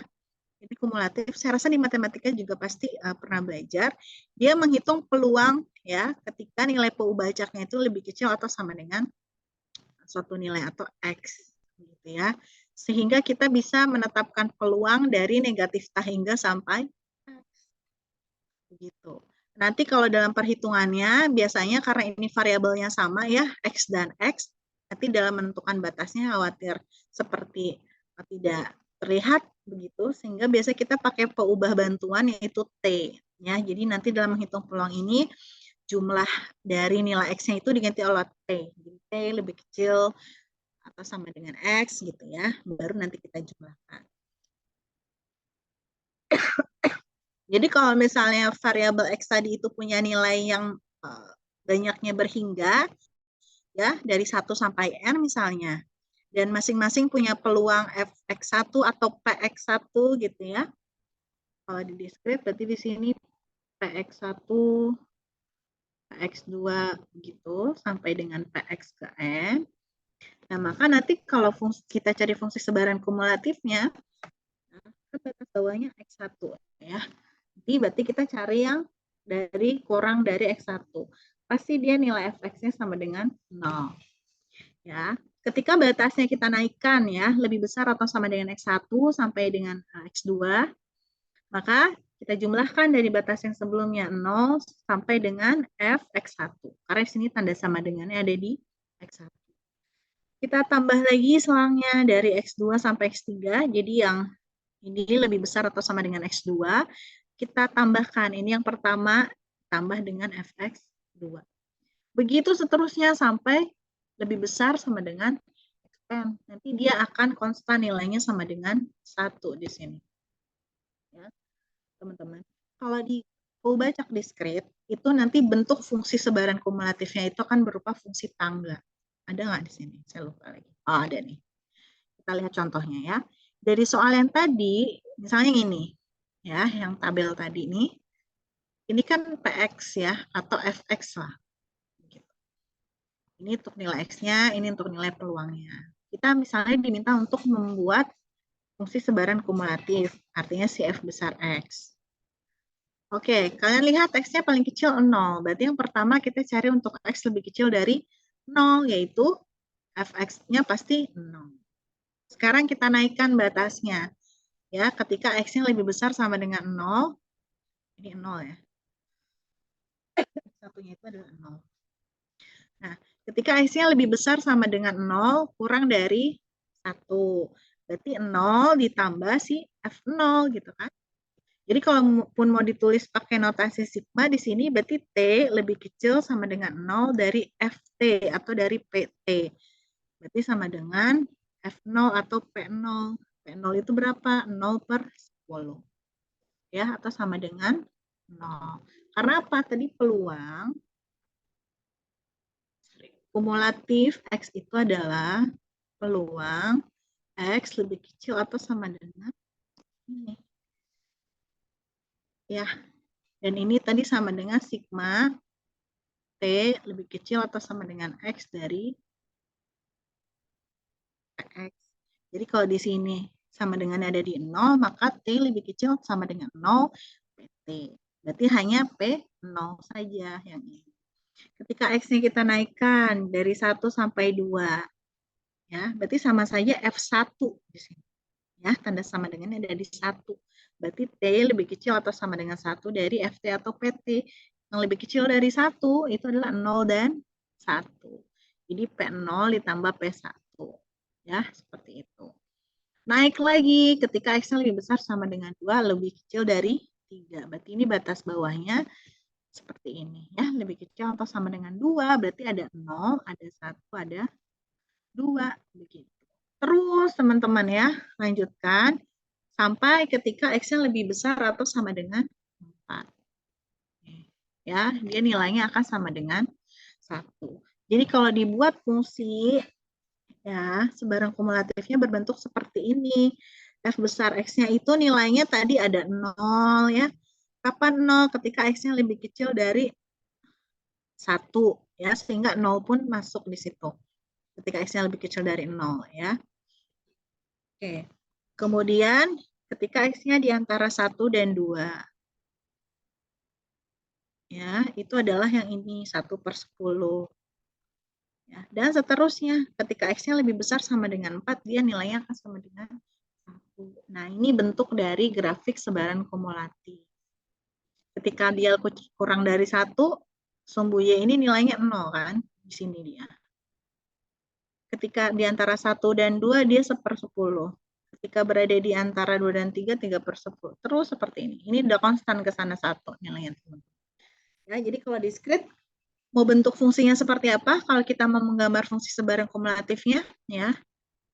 Jadi kumulatif, saya rasa di matematika juga pasti pernah belajar. Dia menghitung peluang ya ketika nilai PU bacaknya itu lebih kecil atau sama dengan suatu nilai atau X gitu ya. Sehingga kita bisa menetapkan peluang dari negatif hingga sampai X. Begitu. Nanti kalau dalam perhitungannya biasanya karena ini variabelnya sama ya, X dan X, nanti dalam menentukan batasnya khawatir seperti tidak terlihat begitu, sehingga biasa kita pakai peubah bantuan yaitu T. Ya, jadi nanti dalam menghitung peluang ini jumlah dari nilai X-nya itu diganti oleh T. Jadi T lebih kecil atau sama dengan X gitu ya, baru nanti kita jumlahkan. Jadi kalau misalnya variabel X tadi itu punya nilai yang banyaknya berhingga, ya dari 1 sampai N misalnya, dan masing-masing punya peluang Fx1 atau Px1 gitu ya. Kalau di discrete berarti di sini Px1, Px2 gitu, sampai dengan Px ke N. Nah, maka nanti kalau kita cari fungsi sebaran kumulatifnya, batas bawahnya X1 ya. Jadi berarti kita cari yang dari kurang dari X1. Pasti dia nilai Fx-nya sama dengan 0. Ya. Ketika batasnya kita naikkan ya, lebih besar atau sama dengan X1 sampai dengan X2, maka kita jumlahkan dari batas yang sebelumnya 0 sampai dengan Fx1. Karena di sini tanda sama dengannya ada di X1. Kita tambah lagi selangnya dari X2 sampai X3, jadi yang ini lebih besar atau sama dengan X2, kita tambahkan, ini yang pertama, tambah dengan Fx2. Begitu seterusnya sampai lebih besar sama dengan Xn. Nanti dia akan konstan nilainya sama dengan 1 di sini. Ya, teman-teman. Kalau di bacak discrete, itu nanti bentuk fungsi sebaran kumulatifnya itu akan berupa fungsi tangga. Ada nggak di sini? Saya lupa lagi. Oh, ada nih. Kita lihat contohnya ya. Dari soal yang tadi, misalnya ini, ya, yang tabel tadi nih, ini kan Px ya, atau Fx lah. Ini untuk nilai X-nya, ini untuk nilai peluangnya. Kita misalnya diminta untuk membuat fungsi sebaran kumulatif, artinya si F besar X. Oke, kalian lihat X-nya paling kecil 0. Berarti yang pertama kita cari untuk X lebih kecil dari 0, yaitu Fx-nya pasti 0. Sekarang kita naikkan batasnya. Ya, ketika X-nya lebih besar sama dengan 0, ini 0 ya. Satunya itu adalah 0. Nah, ketika X-nya lebih besar sama dengan 0, kurang dari 1. Berarti 0 ditambah si F0 gitu kan. Jadi kalau pun mau ditulis pakai notasi sigma di sini berarti T lebih kecil sama dengan 0 dari FT atau dari PT. Berarti sama dengan F0 atau P0. P0 itu berapa? 0/10. Ya, atau sama dengan 0. Karena apa? Tadi peluang kumulatif X itu adalah peluang X lebih kecil atau sama dengan ini. Ya, dan ini tadi sama dengan sigma T lebih kecil atau sama dengan X dari X. Jadi kalau di sini sama dengan ada di 0, maka T lebih kecil sama dengan 0 PT. Berarti hanya P0 saja yang ini. Ketika X-nya kita naikkan dari 1 sampai 2, ya, berarti sama saja F1 di sini. Ya, tanda sama dengan ada di 1. Berarti T lebih kecil atau sama dengan 1 dari FT atau PT. Yang lebih kecil dari 1 itu adalah 0 dan 1. Jadi P0 ditambah P1. Ya, seperti itu. Naik lagi ketika X-nya lebih besar sama dengan 2, lebih kecil dari 3. Berarti ini batas bawahnya seperti ini. Ya, lebih kecil atau sama dengan 2, berarti ada 0, ada 1, ada 2. Begitu. Terus teman-teman ya, lanjutkan sampai ketika X-nya lebih besar atau sama dengan 4. Ya, dia nilainya akan sama dengan 1. Jadi kalau dibuat fungsi ya, sebarang kumulatifnya berbentuk seperti ini. F besar X-nya itu nilainya tadi ada 0 ya. Kapan 0? Ketika X-nya lebih kecil dari 1 ya, sehingga 0 pun masuk di situ. Ketika X-nya lebih kecil dari 0 ya. Oke. Kemudian ketika X-nya di antara 1 dan 2. Ya, itu adalah yang ini 1/10. Ya, dan seterusnya ketika X-nya lebih besar sama dengan 4, dia nilainya akan sama dengan 1. Nah, ini bentuk dari grafik sebaran kumulatif. Ketika dia kurang dari 1, sumbu Y ini nilainya 0 kan? Di sini dia. Ketika di antara 1 dan 2, dia 1/10. Ketika berada di antara 2 dan 3, 3/10. Terus seperti ini. Ini udah konstan ke sana 1 nilainya. Ya, jadi kalau diskrit, mau bentuk fungsinya seperti apa? Kalau kita mau menggambar fungsi sebaran kumulatifnya, ya,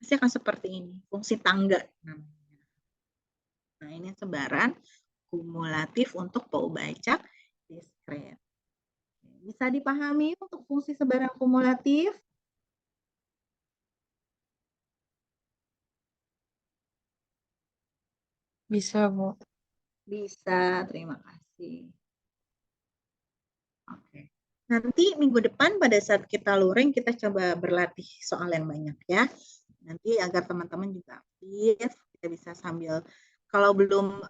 pasti akan seperti ini. Fungsi tangga. Nah, ini sebaran kumulatif untuk peubah acak diskrit. Bisa dipahami untuk fungsi sebaran kumulatif? Bisa, Bu. Bisa, terima kasih. Oke. Nanti minggu depan pada saat kita luring, kita coba berlatih soal yang banyak ya. Nanti agar teman-teman juga aktif, kita bisa sambil, kalau belum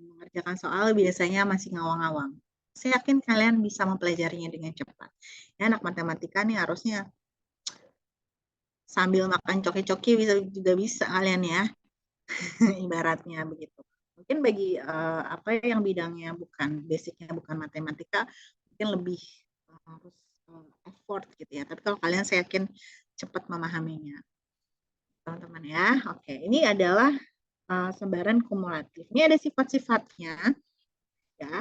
mengerjakan soal, biasanya masih ngawang-ngawang. Saya yakin kalian bisa mempelajarinya dengan cepat. Ya, anak matematika nih harusnya sambil makan coki-coki juga bisa kalian ya. Ibaratnya begitu. Mungkin bagi apa yang bidangnya bukan basicnya bukan matematika, mungkin lebih harus effort gitu ya. Tapi kalau kalian saya yakin cepat memahaminya, teman-teman ya. Oke, ini adalah sebaran kumulatif. Ini ada sifat-sifatnya ya.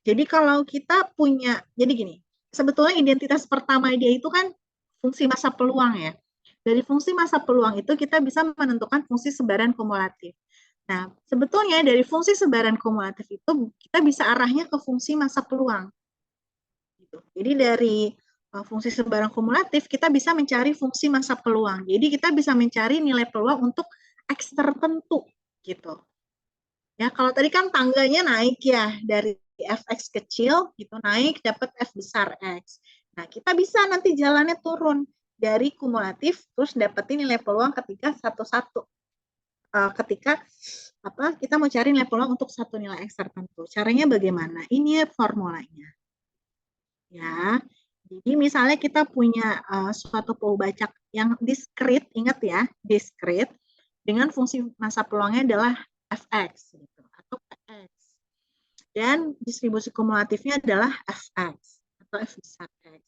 Jadi kalau kita punya, jadi gini, sebetulnya identitas pertama dia itu kan fungsi massa peluang ya. Dari fungsi massa peluang itu kita bisa menentukan fungsi sebaran kumulatif. Nah, sebetulnya dari fungsi sebaran kumulatif itu kita bisa arahnya ke fungsi massa peluang. Gitu. Jadi dari fungsi sebaran kumulatif kita bisa mencari fungsi massa peluang. Jadi kita bisa mencari nilai peluang untuk X tertentu gitu. Ya, kalau tadi kan tangganya naik ya dari Fx kecil gitu naik dapat F besar X. Nah, kita bisa nanti jalannya turun dari kumulatif terus dapetin nilai peluang ketika satu-satu. Ketika apa kita mau cari nilai peluang untuk satu nilai X tertentu. Caranya bagaimana? Ini formulanya. Ya. Jadi misalnya kita punya suatu peubah acak yang diskrit, ingat ya, diskrit dengan fungsi massa peluangnya adalah Fx gitu, atau Px. Dan distribusi kumulatifnya adalah Fx atau F besar X.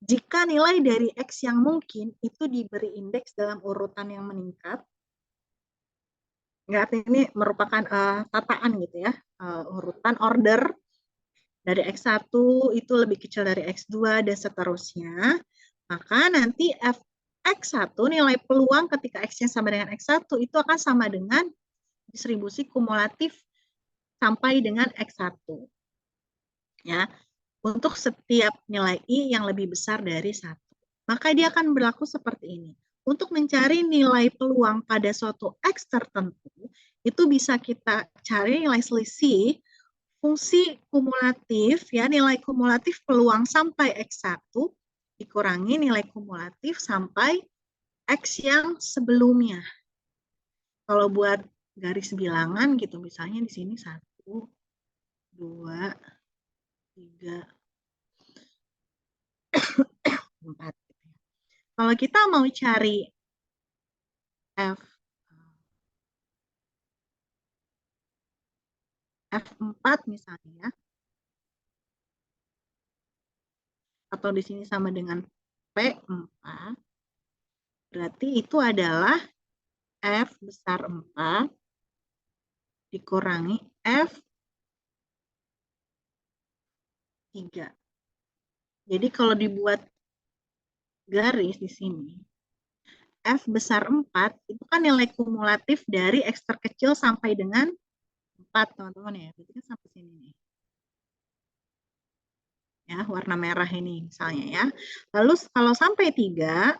Jika nilai dari X yang mungkin itu diberi indeks dalam urutan yang meningkat, nggak artinya ini merupakan tataan gitu ya, urutan order dari X1 itu lebih kecil dari X2 dan seterusnya, maka nanti X1 nilai peluang ketika X-nya sama dengan X1 itu akan sama dengan distribusi kumulatif sampai dengan X1. Ya, untuk setiap nilai I yang lebih besar dari 1. Maka dia akan berlaku seperti ini. Untuk mencari nilai peluang pada suatu X tertentu, itu bisa kita cari nilai selisih fungsi kumulatif, ya, nilai kumulatif peluang sampai X1 dikurangi nilai kumulatif sampai X yang sebelumnya. Kalau buat garis bilangan gitu, misalnya di sini 1, 2, 3, 4. Kalau kita mau cari F4 misalnya, atau di sini sama dengan P4, berarti itu adalah F besar 4 dikurangi F3. Jadi kalau dibuat garis di sini, F besar 4 itu kan nilai kumulatif dari X terkecil sampai dengan 4, teman-teman ya. Berarti kan sampai sini nih. Ya, warna merah ini misalnya ya. Lalu kalau sampai 3,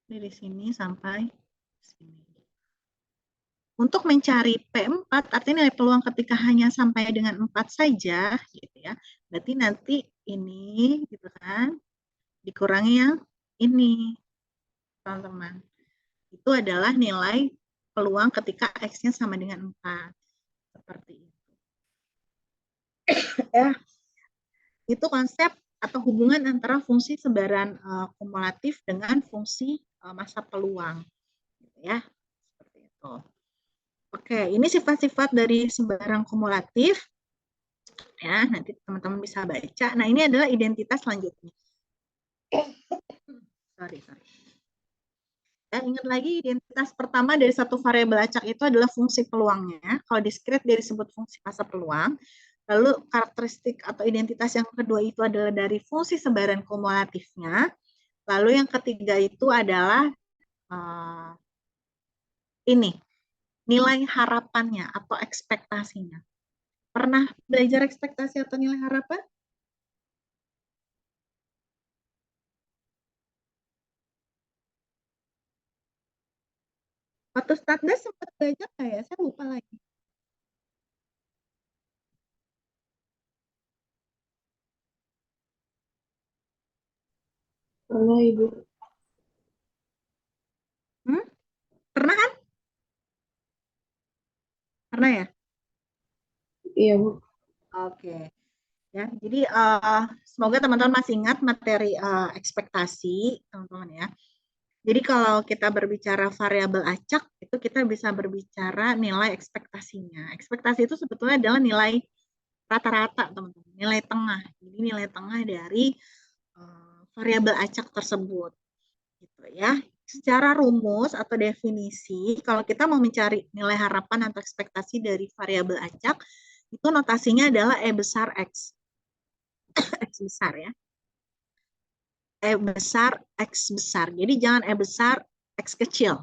dari sini sampai sini. Untuk mencari P4, artinya nilai peluang ketika hanya sampai dengan 4 saja, gitu ya. Berarti nanti ini, gitu kan, dikurangi yang ini, teman-teman. Itu adalah nilai peluang ketika X-nya sama dengan 4. Seperti itu. Ya, itu konsep atau hubungan antara fungsi sebaran kumulatif dengan fungsi masa peluang. Ya, seperti itu. Oke, ini sifat-sifat dari sebaran kumulatif. Ya, nanti teman-teman bisa baca. Nah, ini adalah identitas selanjutnya. Sorry. Ya, ingat lagi, identitas pertama dari satu variabel acak itu adalah fungsi peluangnya. Kalau diskrit dia disebut fungsi masa peluang. Lalu karakteristik atau identitas yang kedua itu adalah dari fungsi sebaran kumulatifnya. Lalu yang ketiga itu adalah ini, nilai harapannya atau ekspektasinya. Pernah belajar ekspektasi atau nilai harapan? Waktu Statda sempat belajar nggak ya? Saya lupa lagi. Pernah, Ibu. Pernah kan? Pernah ya? Iya, Bu. Oke. Ya, jadi semoga teman-teman masih ingat materi ekspektasi, teman-teman ya. Jadi kalau kita berbicara variabel acak, itu kita bisa berbicara nilai ekspektasinya. Ekspektasi itu sebetulnya adalah nilai rata-rata, teman-teman, nilai tengah. Jadi nilai tengah dari variabel acak tersebut. Gitu ya. Secara rumus atau definisi, kalau kita mau mencari nilai harapan atau ekspektasi dari variabel acak, itu notasinya adalah E besar X. X besar ya. E besar X besar. Jadi jangan E besar X kecil.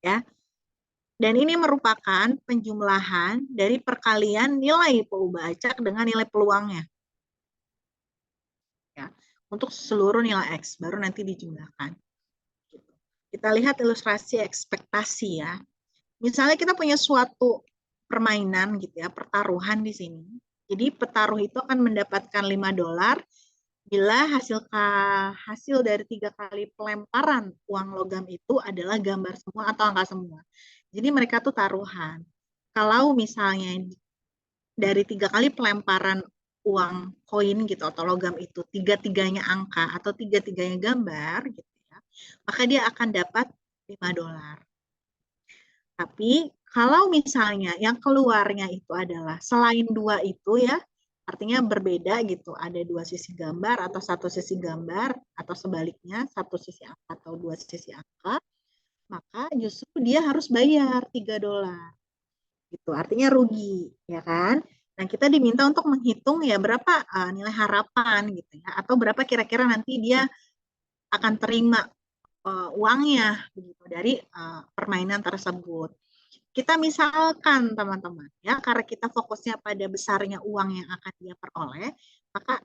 Ya. Dan ini merupakan penjumlahan dari perkalian nilai peubah acak dengan nilai peluangnya. Ya. Untuk seluruh nilai X, baru nanti dijumlahkan. Kita lihat ilustrasi ekspektasi ya. Misalnya kita punya suatu permainan gitu ya, pertaruhan di sini. Jadi petaruh itu akan mendapatkan $5 bila hasil dari 3 kali pelemparan uang logam itu adalah gambar semua atau angka semua. Jadi mereka tuh taruhan. Kalau misalnya dari 3 kali pelemparan uang koin gitu atau logam itu 3-3-nya angka atau 3-3-nya gambar gitu ya, maka dia akan dapat $5. Tapi kalau misalnya yang keluarnya itu adalah selain 2 itu ya, artinya berbeda gitu, ada 2 sisi gambar atau 1 sisi gambar, atau sebaliknya 1 sisi angka atau 2 sisi angka, maka justru dia harus bayar $3. Gitu, artinya rugi, ya kan? Nah, kita diminta untuk menghitung ya berapa nilai harapan gitu ya, atau berapa kira-kira nanti dia akan terima uangnya begitu dari permainan tersebut. Kita misalkan teman-teman ya, karena kita fokusnya pada besarnya uang yang akan dia peroleh, maka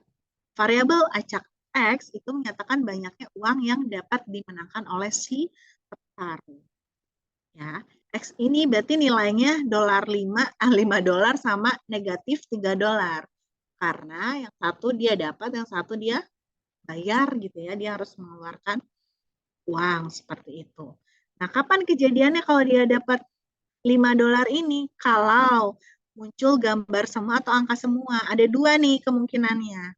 variabel acak X itu menyatakan banyaknya uang yang dapat dimenangkan oleh si petarung. Ya, X ini berarti nilainya $5 sama negatif $3. Karena yang satu dia dapat, yang satu dia bayar gitu ya, dia harus mengeluarkan uang seperti itu. Nah, kapan kejadiannya kalau dia dapat $5 ini? Kalau muncul gambar semua atau angka semua. Ada dua nih kemungkinannya.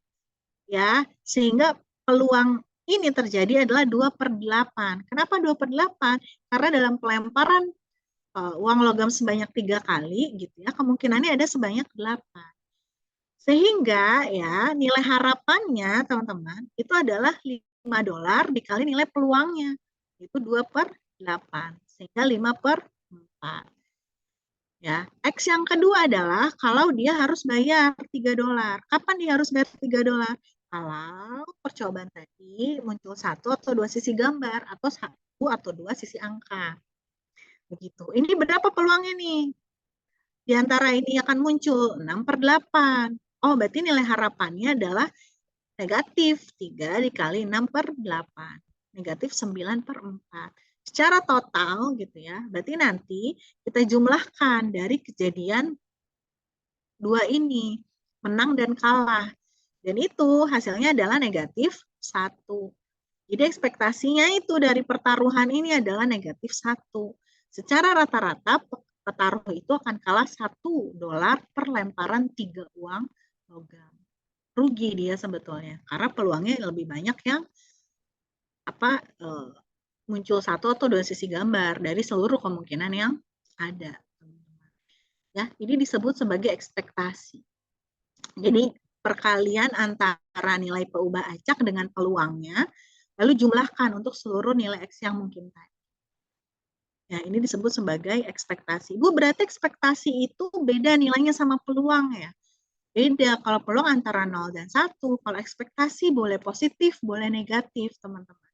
Ya, sehingga peluang ini terjadi adalah 2/8. Kenapa 2/8? Karena dalam pelemparan uang logam sebanyak 3 kali gitu ya, kemungkinannya ada sebanyak 8. Sehingga ya nilai harapannya teman-teman itu adalah $5 dikali nilai peluangnya. Itu 2/8. Sehingga 5/4. Ya, X yang kedua adalah kalau dia harus bayar $3. Kapan dia harus bayar $3? Kalau percobaan tadi muncul satu atau dua sisi gambar atau satu atau dua sisi angka. Begitu. Ini berapa peluangnya nih? Di antara ini akan muncul 6/8. Oh, berarti nilai harapannya adalah negatif 3 dikali 6/8. Negatif 9/4. Secara total gitu ya, berarti nanti kita jumlahkan dari kejadian dua ini, menang dan kalah. Dan itu hasilnya adalah negatif 1. Jadi ekspektasinya itu dari pertaruhan ini adalah negatif 1. Secara rata-rata petaruh itu akan kalah $1 per lemparan 3 uang logam. Rugi dia sebetulnya karena peluangnya lebih banyak yang muncul satu atau dua sisi gambar dari seluruh kemungkinan yang ada. Ya, ini disebut sebagai ekspektasi. Jadi perkalian antara nilai peubah acak dengan peluangnya, lalu jumlahkan untuk seluruh nilai X yang mungkin tadi. Ya, ini disebut sebagai ekspektasi. Bu, berarti ekspektasi itu beda nilainya sama peluang ya? Beda. Kalau peluang antara 0 dan 1, kalau ekspektasi boleh positif, boleh negatif, teman-teman.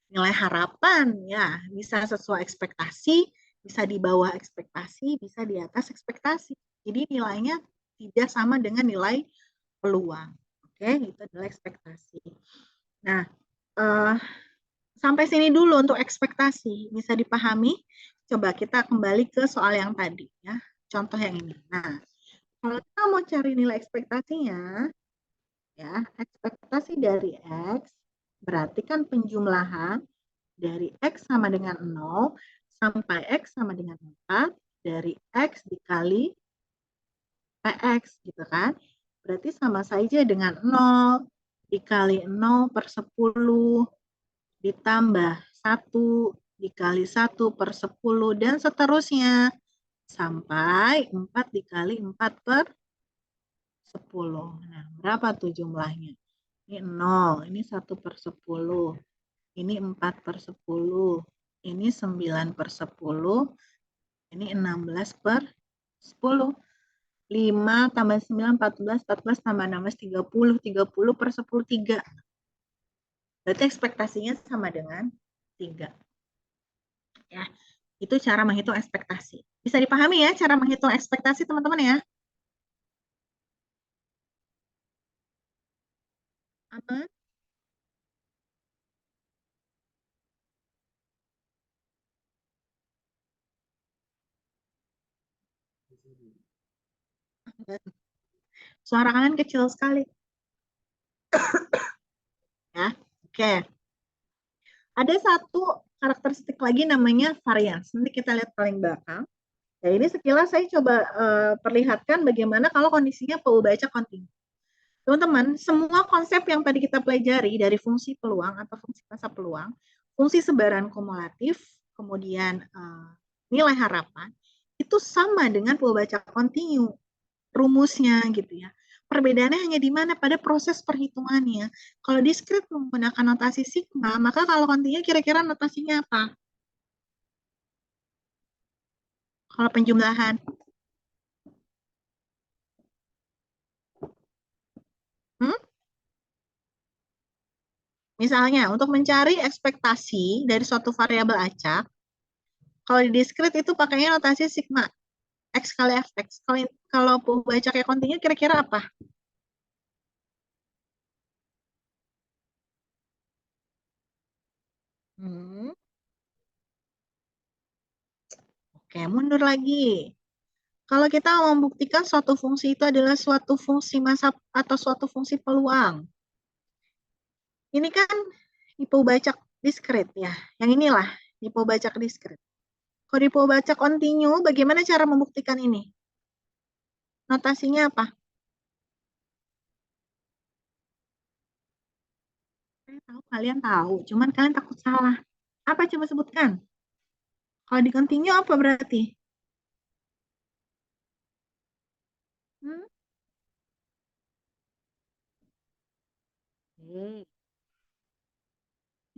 Nilai harapan ya bisa sesuai ekspektasi, bisa di bawah ekspektasi, bisa di atas ekspektasi. Jadi nilainya tidak sama dengan nilai peluang. Oke, itu adalah ekspektasi. Nah, sampai sini dulu untuk ekspektasi. Bisa dipahami? Coba kita kembali ke soal yang tadi ya. Contoh yang ini. Nah, kalau kita mau cari nilai ekspektasinya, ya, ekspektasi dari X berarti kan penjumlahan dari X sama dengan 0 sampai X sama dengan 4 dari X dikali PX gitu kan. Berarti sama saja dengan 0 dikali 0/10 ditambah 1 dikali 1/10 dan seterusnya sampai 4 dikali 4/10. Nah, berapa tuh jumlahnya? Ini 0, ini 1/10, ini 4/10, ini 9/10, ini 16/10. 5 tambah 9, 14, 14 tambah 16, 30, 30/10, 3. Berarti ekspektasinya sama dengan 3. Ya, itu cara menghitung ekspektasi. Bisa dipahami ya cara menghitung ekspektasi teman-teman ya? Aman? Suara kalian kecil sekali. Ya, oke. Ada satu karakteristik lagi namanya varians. Nanti kita lihat paling belakang. Ya, ini sekilas saya coba perlihatkan bagaimana kalau kondisinya peubah acak kontinu. Teman-teman, semua konsep yang tadi kita pelajari dari fungsi peluang atau fungsi masa peluang, fungsi sebaran kumulatif, kemudian nilai harapan, itu sama dengan peubah acak kontinu. Rumusnya gitu ya. Perbedaannya hanya di mana pada proses perhitungannya. Kalau diskrit menggunakan notasi sigma, maka kalau kontinu kira-kira notasinya apa? Kalau penjumlahan. Misalnya, untuk mencari ekspektasi dari suatu variabel acak, kalau di discrete itu pakainya notasi sigma X kali Fx. Kalau acaknya kontinu kira-kira apa? Hmm. Oke, mundur lagi. Kalau kita mau membuktikan suatu fungsi itu adalah suatu fungsi masa atau suatu fungsi peluang. Ini kan hipobacak diskret ya. Yang inilah hipobacak diskret. Kalau hipobacak kontinu, bagaimana cara membuktikan ini? Notasinya apa? Saya tahu kalian tahu, cuman kalian takut salah. Apa coba sebutkan? Kalau di kontinu apa berarti? Hmm?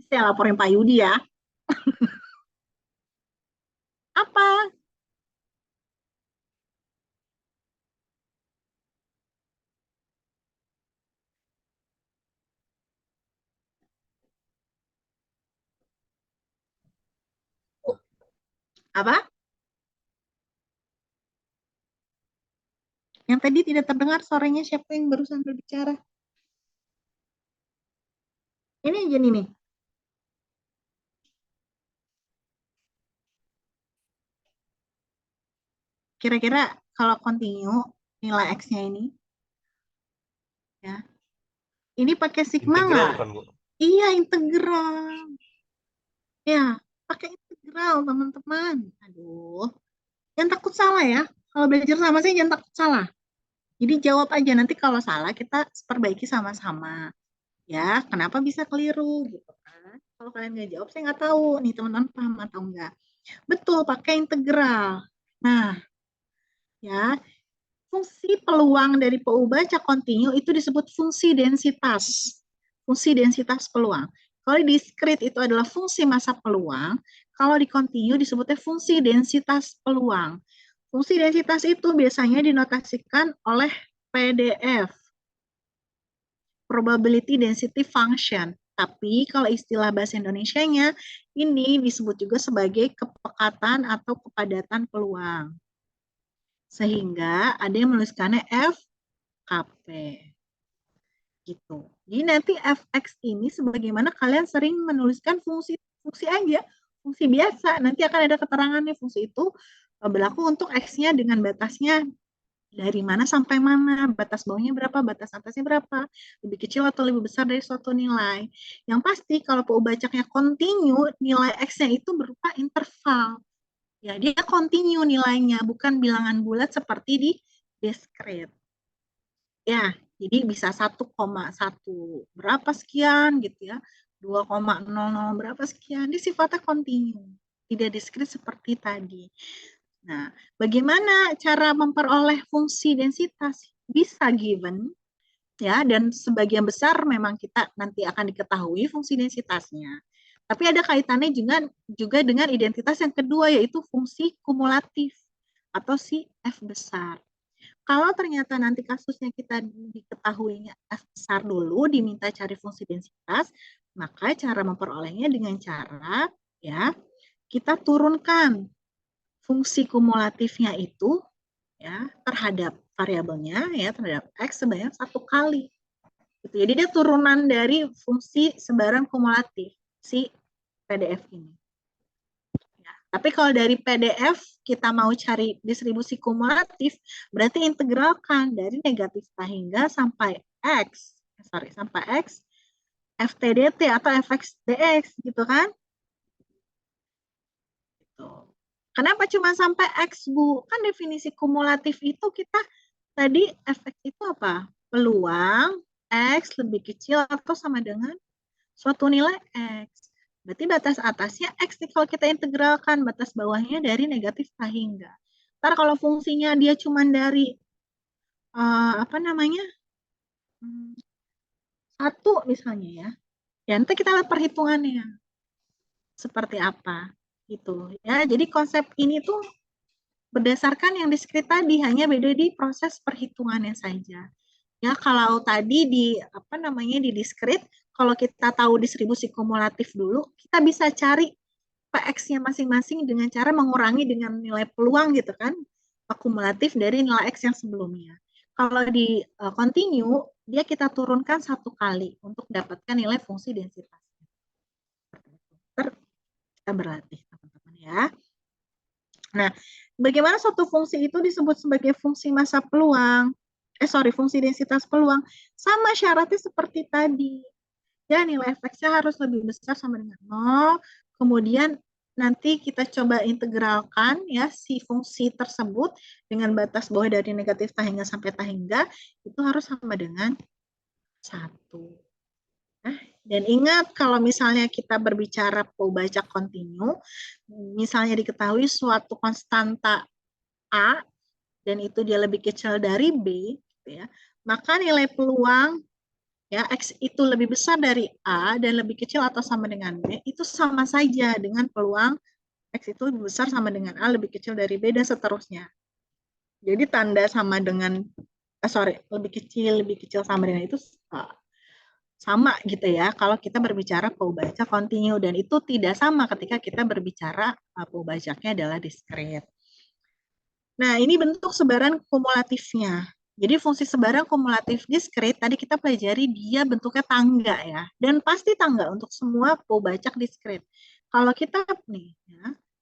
Saya laporin Pak Yudi ya. Apa? Apa? Yang tadi tidak terdengar suaranya siapa yang barusan berbicara? Ini aja nih. Kira-kira kalau kontinu nilai X-nya ini, ya, ini pakai sigma Integral nggak? kan, Bu? Iya, integral. Ya, pakai integral, teman-teman. Aduh, jangan takut salah ya. Kalau belajar sama saya jangan takut salah. Jadi jawab aja, nanti kalau salah kita perbaiki sama-sama. Ya, kenapa bisa keliru gitu kan? Kalau kalian nggak jawab, saya nggak tahu nih teman-teman paham atau enggak. Betul, pakai integral. Nah, ya, fungsi peluang dari PU baca kontinu itu disebut fungsi densitas. Fungsi densitas peluang. Kalau di diskrit itu adalah fungsi massa peluang, kalau di kontinu disebutnya fungsi densitas peluang. Fungsi densitas itu biasanya dinotasikan oleh PDF, probability density function. Tapi kalau istilah bahasa Indonesianya, ini disebut juga sebagai kepekatan atau kepadatan peluang. Sehingga ada yang menuliskannya FKP. Gitu. Jadi nanti fx ini sebagaimana kalian sering menuliskan fungsi aja, fungsi biasa. Nanti akan ada keterangannya fungsi itu berlaku untuk x-nya dengan batasnya dari mana sampai mana, batas bawahnya berapa, batas atasnya berapa, lebih kecil atau lebih besar dari suatu nilai. Yang pasti kalau PU bacaknya kontinu, nilai x-nya itu berupa interval. Ya, dia kontinu nilainya, bukan bilangan bulat seperti di discrete. Ya, jadi bisa 1,1 berapa sekian gitu ya, 2,00 berapa sekian, ini sifatnya kontinu, tidak diskrit seperti tadi. Nah, bagaimana cara memperoleh fungsi densitas? Bisa given, ya, dan sebagian besar memang kita nanti akan diketahui fungsi densitasnya. Tapi ada kaitannya juga dengan identitas yang kedua, yaitu fungsi kumulatif atau si F besar. Kalau ternyata nanti kasusnya kita diketahuinya F besar dulu, diminta cari fungsi densitas, maka cara memperolehnya dengan cara ya kita turunkan fungsi kumulatifnya itu ya terhadap variabelnya ya terhadap X sebanyak 1 kali. Gitu. Jadi dia turunan dari fungsi sebaran kumulatif si PDF ini. Tapi kalau dari PDF kita mau cari distribusi kumulatif, berarti integralkan dari negatif hingga sampai X, sampai X, FTDT atau fx dx, gitu kan? Gitu. Kenapa cuma sampai X, Bu? Kan definisi kumulatif itu kita tadi fx itu apa? Peluang X lebih kecil atau sama dengan suatu nilai X. Berarti batas atasnya X nih kalau kita integralkan, batas bawahnya dari negatif hingga. Ntar kalau fungsinya dia cuma dari apa namanya 1 misalnya ya nanti kita lihat perhitungannya seperti apa gitu ya. Jadi konsep ini tuh berdasarkan yang diskrit tadi, hanya beda di proses perhitungannya saja. Ya, kalau tadi di di diskrit, kalau kita tahu distribusi kumulatif dulu, kita bisa cari PX-nya masing-masing dengan cara mengurangi dengan nilai peluang gitu kan, akumulatif dari nilai X yang sebelumnya. Kalau di continue, dia kita turunkan 1 kali untuk dapatkan nilai fungsi densitasnya. Kita berlatih teman-teman ya. Nah, bagaimana suatu fungsi itu disebut sebagai fungsi massa peluang? Fungsi densitas peluang. Sama syaratnya seperti tadi. Ya, nilai fx-nya harus lebih besar sama dengan 0. Kemudian nanti kita coba integralkan ya si fungsi tersebut dengan batas bawah dari negatif tahingga sampai tahingga itu harus sama dengan 1. Nah, dan ingat kalau misalnya kita berbicara pembajak kontinu, misalnya diketahui suatu konstanta A dan itu dia lebih kecil dari B, gitu ya, maka nilai peluang ya X itu lebih besar dari A dan lebih kecil atau sama dengan B, itu sama saja dengan peluang X itu lebih besar sama dengan A, lebih kecil dari B, dan seterusnya. Jadi tanda sama dengan, lebih kecil sama dengan itu sama gitu ya, kalau kita berbicara pembajak kontinu, dan itu tidak sama ketika kita berbicara pembajaknya adalah diskrit. Nah, ini bentuk sebaran kumulatifnya. Jadi fungsi sebaran kumulatif diskrit tadi kita pelajari dia bentuknya tangga ya, dan pasti tangga untuk semua pembajak diskrit. Kalau kita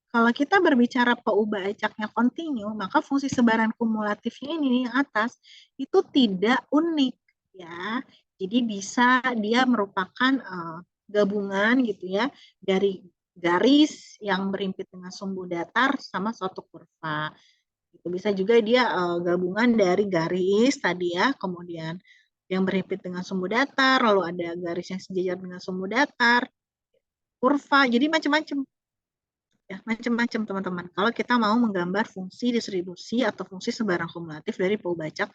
kalau kita berbicara pembajaknya kontinu, maka fungsi sebaran kumulatifnya ini yang atas itu tidak unik ya. Jadi bisa dia merupakan gabungan gitu ya dari garis yang berhimpit dengan sumbu datar sama suatu kurva. Bisa juga dia gabungan dari garis tadi ya, kemudian yang berhimpit dengan sumbu datar, lalu ada garis yang sejajar dengan sumbu datar, kurva, jadi macam-macam. Ya, macam-macam teman-teman. Kalau kita mau menggambar fungsi distribusi atau fungsi sebaran kumulatif dari pembajak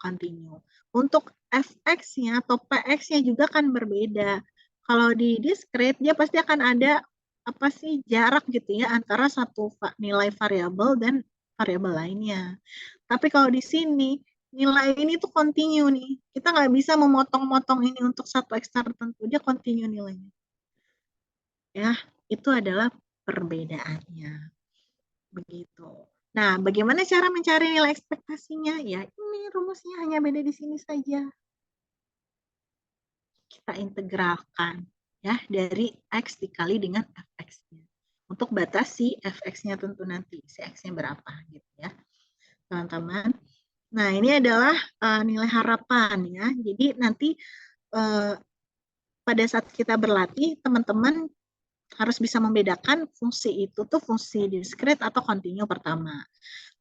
kontinu. Untuk fx-nya atau px-nya juga kan berbeda. Kalau di diskrit dia pasti akan ada jarak gitu ya antara satu nilai variabel dan variabel lainnya. Tapi kalau di sini nilai ini tuh kontinu nih. Kita nggak bisa memotong-motong ini untuk satu X tertentu. Dia kontinu nilainya. Ya, itu adalah perbedaannya. Begitu. Nah, bagaimana cara mencari nilai ekspektasinya? Ya, ini rumusnya hanya beda di sini saja. Kita integralkan ya dari X dikali dengan fx-nya. Untuk batasi fx-nya tentu nanti, si X-nya berapa gitu ya. Teman-teman. Nah, ini adalah nilai harapan ya. Jadi nanti pada saat kita berlatih, teman-teman harus bisa membedakan fungsi itu tuh fungsi diskrit atau kontinu pertama.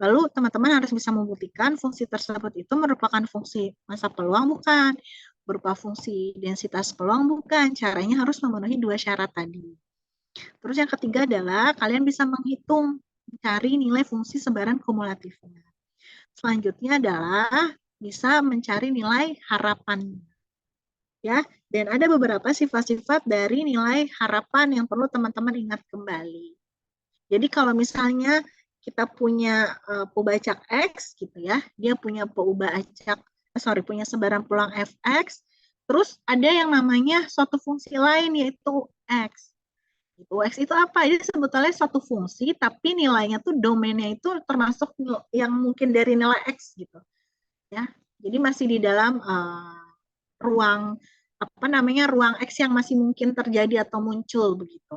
Lalu teman-teman harus bisa membuktikan fungsi tersebut itu merupakan fungsi massa peluang bukan, berupa fungsi densitas peluang bukan. Caranya harus memenuhi 2 syarat tadi. Terus yang ketiga adalah kalian bisa menghitung, mencari nilai fungsi sebaran kumulatifnya. Selanjutnya adalah bisa mencari nilai harapan. Ya, dan ada beberapa sifat-sifat dari nilai harapan yang perlu teman-teman ingat kembali. Jadi kalau misalnya kita punya pembajak X gitu ya, dia punya punya sebaran peluang fx, terus ada yang namanya suatu fungsi lain yaitu X. X itu apa? Jadi sebetulnya suatu fungsi tapi nilainya tuh domainnya itu termasuk yang mungkin dari nilai X gitu. Ya. Jadi masih di dalam ruang ruang X yang masih mungkin terjadi atau muncul begitu.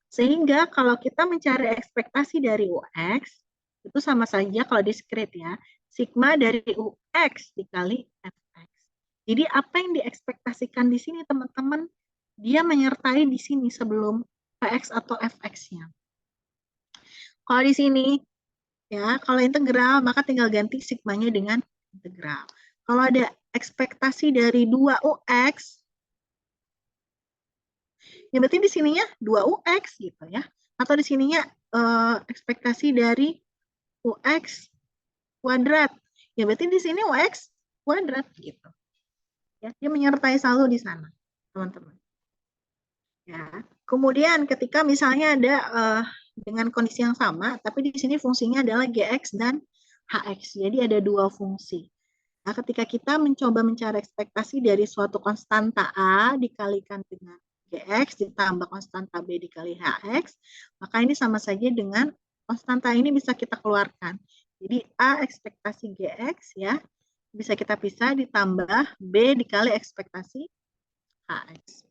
Sehingga kalau kita mencari ekspektasi dari UX itu sama saja kalau diskrit ya, sigma dari UX dikali fx. Jadi apa yang diekspektasikan di sini teman-teman, dia menyertai di sini sebelum px atau fx-nya. Kalau di sini ya, kalau integral maka tinggal ganti sigmanya dengan integral. Kalau ada ekspektasi dari 2UX, ya berarti di sininya 2UX gitu ya. Atau di sininya ekspektasi dari UX kuadrat. Ya berarti di sini UX kuadrat gitu. Ya, dia menyertai selalu di sana, teman-teman. Ya. Kemudian ketika misalnya ada dengan kondisi yang sama, tapi di sini fungsinya adalah GX dan HX. Jadi ada dua fungsi. Nah, ketika kita mencoba mencari ekspektasi dari suatu konstanta A dikalikan dengan GX ditambah konstanta B dikali HX, maka ini sama saja dengan konstanta ini bisa kita keluarkan. Jadi A ekspektasi GX ya, bisa kita pisah ditambah B dikali ekspektasi HX.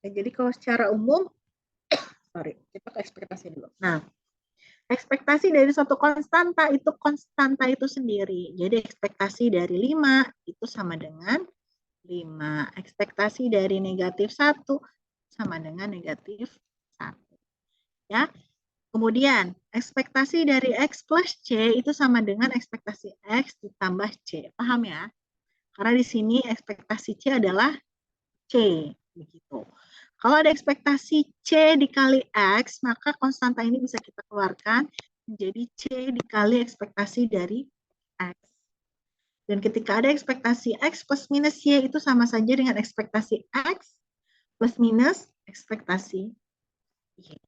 Ya, jadi kalau secara umum, kita ke ekspektasi dulu. Nah, ekspektasi dari suatu konstanta itu sendiri. Jadi ekspektasi dari 5 itu sama dengan 5. Ekspektasi dari negatif 1 sama dengan negatif 1. Ya. Kemudian, ekspektasi dari X plus C itu sama dengan ekspektasi X ditambah C. Paham ya? Karena di sini ekspektasi C adalah C. Begitu. Kalau ada ekspektasi C dikali X, maka konstanta ini bisa kita keluarkan menjadi C dikali ekspektasi dari X. Dan ketika ada ekspektasi X plus minus Y itu sama saja dengan ekspektasi X plus minus ekspektasi Y.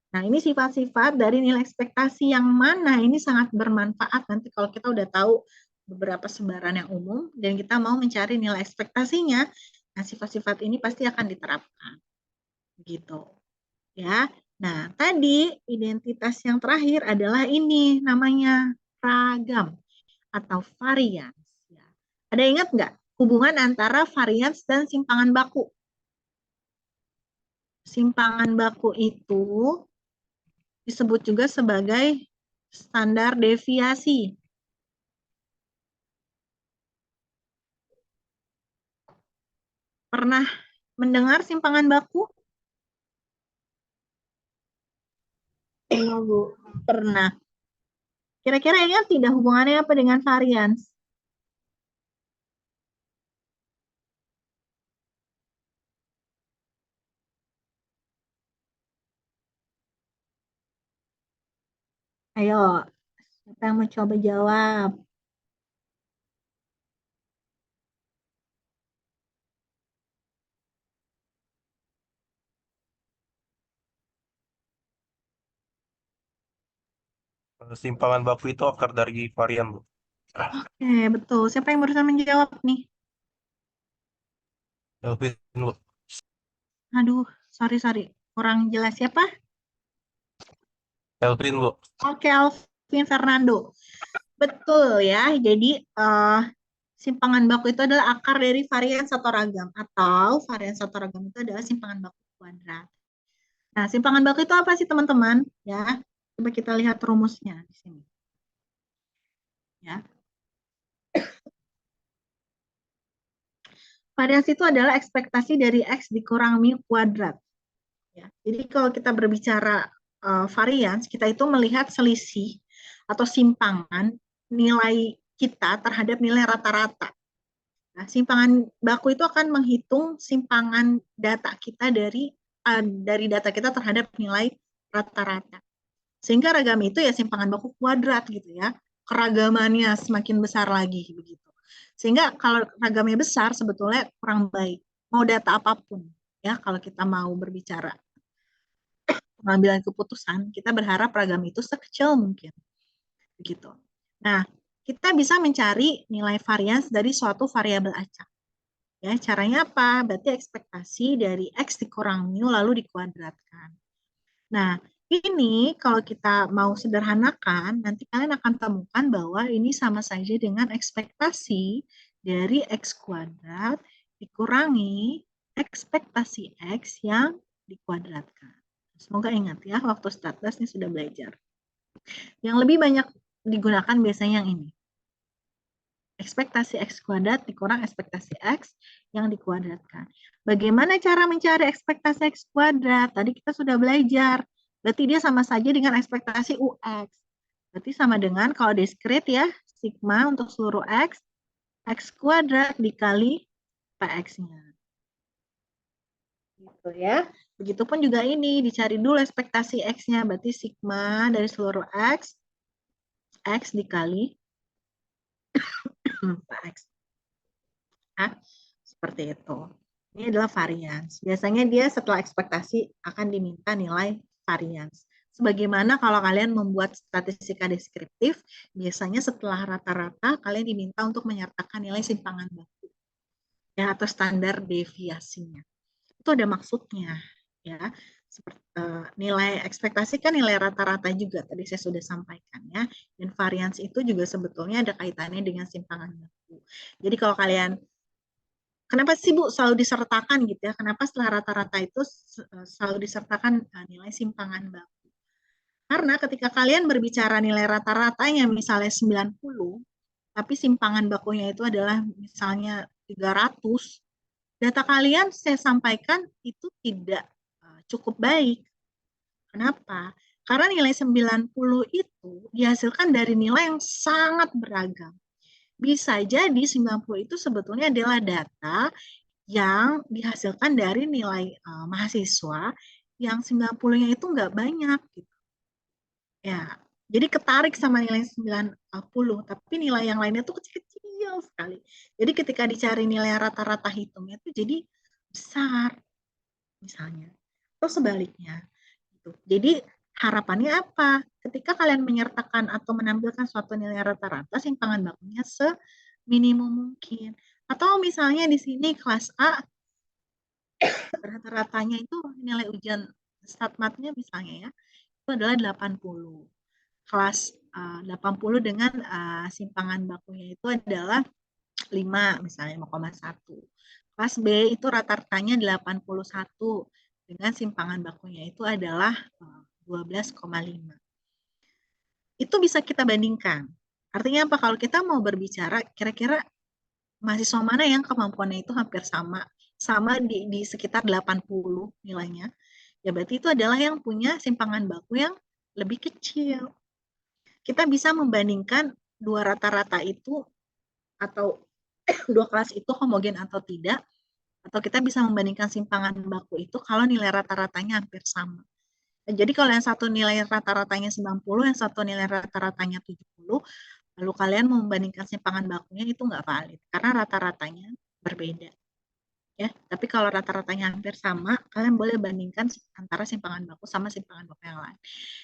Nah, ini sifat-sifat dari nilai ekspektasi yang mana ini sangat bermanfaat nanti kalau kita udah tahu beberapa sebaran yang umum dan kita mau mencari nilai ekspektasinya. Nah, sifat-sifat ini pasti akan diterapkan. Gitu. Ya. Nah, tadi identitas yang terakhir adalah ini namanya ragam atau varians. Ya. Ada ingat nggak hubungan antara varians dan simpangan baku? Simpangan baku itu disebut juga sebagai standar deviasi. Pernah mendengar simpangan baku? Iya, Bu. Pernah. Kira-kira ingat tidak hubungannya apa dengan varians? Ayo, siapa yang mau coba jawab? Simpangan baku itu akar dari varian, Bu. Oke, betul. Siapa yang berusaha menjawab nih? Elvin, Bu. Aduh, sorry. Kurang jelas siapa? Elvin, Bu. Oke, Alvin Fernando. Betul ya. Jadi simpangan baku itu adalah akar dari varian satu ragam atau varian satu ragam itu adalah simpangan baku kuadrat. Nah, simpangan baku itu apa sih teman-teman? Ya, coba kita lihat rumusnya di sini. Ya. Varians itu adalah ekspektasi dari X dikurang mu kuadrat. Ya. Jadi kalau kita berbicara varians, kita itu melihat selisih atau simpangan nilai kita terhadap nilai rata-rata. Nah, simpangan baku itu akan menghitung simpangan data kita dari data kita terhadap nilai rata-rata. Sehingga ragam itu ya simpangan baku kuadrat gitu ya. Keragamannya semakin besar lagi begitu. Sehingga kalau ragamnya besar sebetulnya kurang baik. Mau data apapun ya kalau kita mau berbicara pengambilan keputusan, kita berharap ragam itu sekecil mungkin. Begitu. Nah, kita bisa mencari nilai varians dari suatu variabel acak. Ya, caranya apa? Berarti ekspektasi dari X dikurang mu lalu dikuadratkan. Nah, ini kalau kita mau sederhanakan, nanti kalian akan temukan bahwa ini sama saja dengan ekspektasi dari X kuadrat dikurangi ekspektasi X yang dikuadratkan. Semoga ingat ya, waktu status ini sudah belajar. Yang lebih banyak digunakan biasanya yang ini. Ekspektasi X kuadrat dikurang ekspektasi X yang dikuadratkan. Bagaimana cara mencari ekspektasi X kuadrat? Tadi kita sudah belajar. Berarti dia sama saja dengan ekspektasi UX. Berarti sama dengan kalau diskrit ya, sigma untuk seluruh X, X kuadrat dikali PX-nya. Gitu ya. Begitupun juga ini, dicari dulu ekspektasi X-nya. Berarti sigma dari seluruh X, X dikali PX. Nah, seperti itu. Ini adalah varians. Biasanya dia setelah ekspektasi akan diminta nilai varians. Sebagaimana kalau kalian membuat statistika deskriptif, biasanya setelah rata-rata kalian diminta untuk menyertakan nilai simpangan baku ya atau standar deviasinya. Itu ada maksudnya ya. Seperti nilai ekspektasi kan nilai rata-rata juga tadi saya sudah sampaikan ya. Dan varians itu juga sebetulnya ada kaitannya dengan simpangan baku. Jadi kalau kalian kenapa sih Bu selalu disertakan gitu ya? Kenapa setelah rata-rata itu selalu disertakan nilai simpangan baku? Karena ketika kalian berbicara nilai rata-ratanya misalnya 90, tapi simpangan bakunya itu adalah misalnya 300, data kalian saya sampaikan itu tidak cukup baik. Kenapa? Karena nilai 90 itu dihasilkan dari nilai yang sangat beragam. Bisa jadi 90 itu sebetulnya adalah data yang dihasilkan dari nilai mahasiswa yang 90-nya itu nggak banyak gitu. Ya, jadi ketarik sama nilai 90, tapi nilai yang lainnya tuh kecil-kecil sekali. Jadi ketika dicari nilai rata-rata hitungnya itu jadi besar, misalnya. Atau sebaliknya. Gitu. Jadi harapannya apa? Ketika kalian menyertakan atau menampilkan suatu nilai rata-rata, simpangan bakunya seminimum mungkin. Atau misalnya di sini kelas A, rata-ratanya itu nilai ujian statmatnya misalnya ya, itu adalah 80. Kelas 80 dengan simpangan bakunya itu adalah 5 misalnya 5,1. Kelas B itu rata-ratanya 81 dengan simpangan bakunya itu adalah 12,5. Itu bisa kita bandingkan. Artinya apa? Kalau kita mau berbicara kira-kira mahasiswa mana yang kemampuannya itu hampir sama di sekitar 80 nilainya, ya berarti itu adalah yang punya simpangan baku yang lebih kecil. Kita bisa membandingkan dua rata-rata itu atau dua kelas itu homogen atau tidak, atau kita bisa membandingkan simpangan baku itu kalau nilai rata-ratanya hampir sama. Jadi kalau yang satu nilai rata-ratanya 90, yang satu nilai rata-ratanya 70, lalu kalian membandingkan simpangan bakunya itu nggak valid, karena rata-ratanya berbeda. Ya, tapi kalau rata-ratanya hampir sama, kalian boleh bandingkan antara simpangan baku sama simpangan baku yang lain.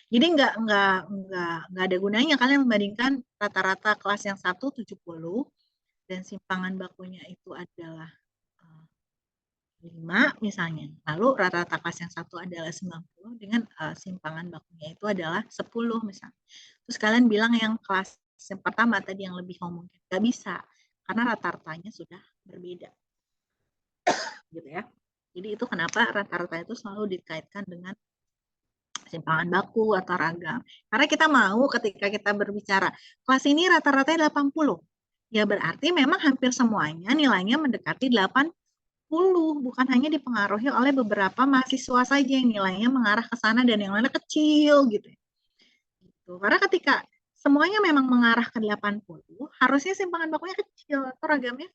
Jadi nggak ada gunanya kalian membandingkan rata-rata kelas yang 70 dan simpangan bakunya itu adalah 5 misalnya. Lalu rata-rata kelas yang satu adalah 90 dengan simpangan bakunya itu adalah 10 misalnya. Terus kalian bilang yang kelas yang pertama tadi yang lebih homogen. Nggak bisa, karena rata-ratanya sudah berbeda. Gitu ya. Jadi itu kenapa rata-rata itu selalu dikaitkan dengan simpangan baku atau ragam. Karena kita mau ketika kita berbicara kelas ini rata-ratanya 80. Ya berarti memang hampir semuanya nilainya mendekati 80, bukan hanya dipengaruhi oleh beberapa mahasiswa saja yang nilainya mengarah ke sana dan yang lainnya kecil gitu. Karena ketika semuanya memang mengarah ke 80, harusnya simpangan bakunya kecil atau ragamnya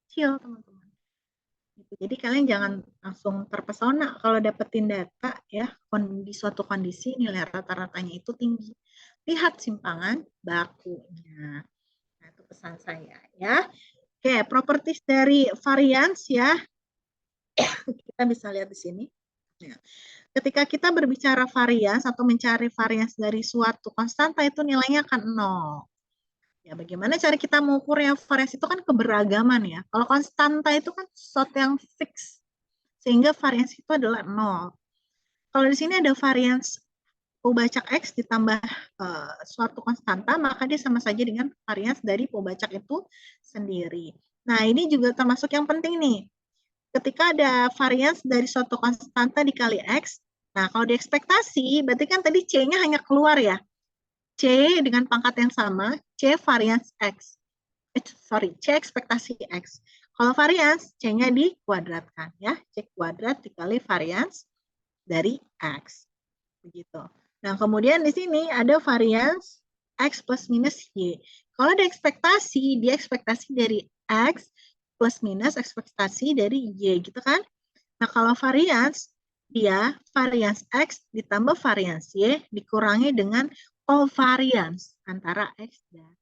kecil, teman-teman. Jadi kalian jangan langsung terpesona kalau dapetin data ya di suatu kondisi nilai rata-ratanya itu tinggi. Lihat simpangan bakunya. Nah, itu pesan saya ya. Oke, properties dari varians ya. Kita bisa lihat di sini. Ya. Ketika kita berbicara varians atau mencari varians dari suatu konstanta itu nilainya akan 0. Ya, bagaimana cara kita mengukurnya? Varians itu kan keberagaman ya. Kalau konstanta itu kan sesuatu yang fix, sehingga varians itu adalah 0. Kalau di sini ada varians Pobacak X ditambah suatu konstanta, maka dia sama saja dengan varians dari Pobacak itu sendiri. Nah, ini juga termasuk yang penting nih. Ketika ada varians dari suatu konstanta dikali X, nah kalau di ekspektasi, berarti kan tadi C-nya hanya keluar ya. C dengan pangkat yang sama, C varians X. C ekspektasi X. Kalau varians, C-nya dikuadratkan ya. C kuadrat dikali varians dari X. Begitu. Nah, kemudian di sini ada varians X plus minus Y. Kalau ada ekspektasi, dia ekspektasi dari X plus minus ekspektasi dari Y gitu kan. Nah, kalau varians, dia varians X ditambah varians Y dikurangi dengan covariance antara X dan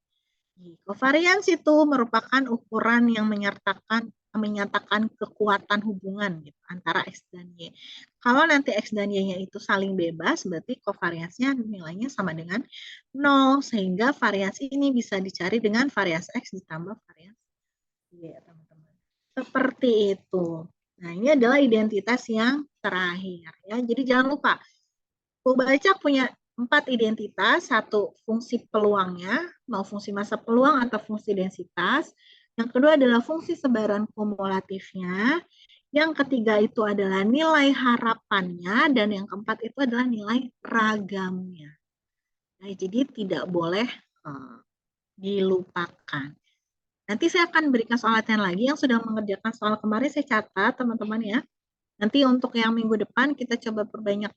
Y. Covariance itu merupakan ukuran yang menyertakan menyatakan kekuatan hubungan gitu, antara X dan Y. Kalau nanti X dan Y-nya itu saling bebas, berarti kovariansinya nilainya sama dengan 0, sehingga variasi ini bisa dicari dengan variasi X ditambah variasi Y, teman-teman. Seperti itu. Nah, ini adalah identitas yang terakhir. Ya. Jadi jangan lupa, Ubah Acak punya 4 identitas, satu fungsi peluangnya, mau fungsi massa peluang atau fungsi densitas. Yang kedua adalah fungsi sebaran kumulatifnya. Yang ketiga itu adalah nilai harapannya. Dan yang keempat itu adalah nilai ragamnya. Nah, jadi tidak boleh dilupakan. Nanti saya akan berikan soal latihan lagi. Yang sudah mengerjakan soal kemarin saya catat, teman-teman ya. Nanti untuk yang minggu depan kita coba perbanyak,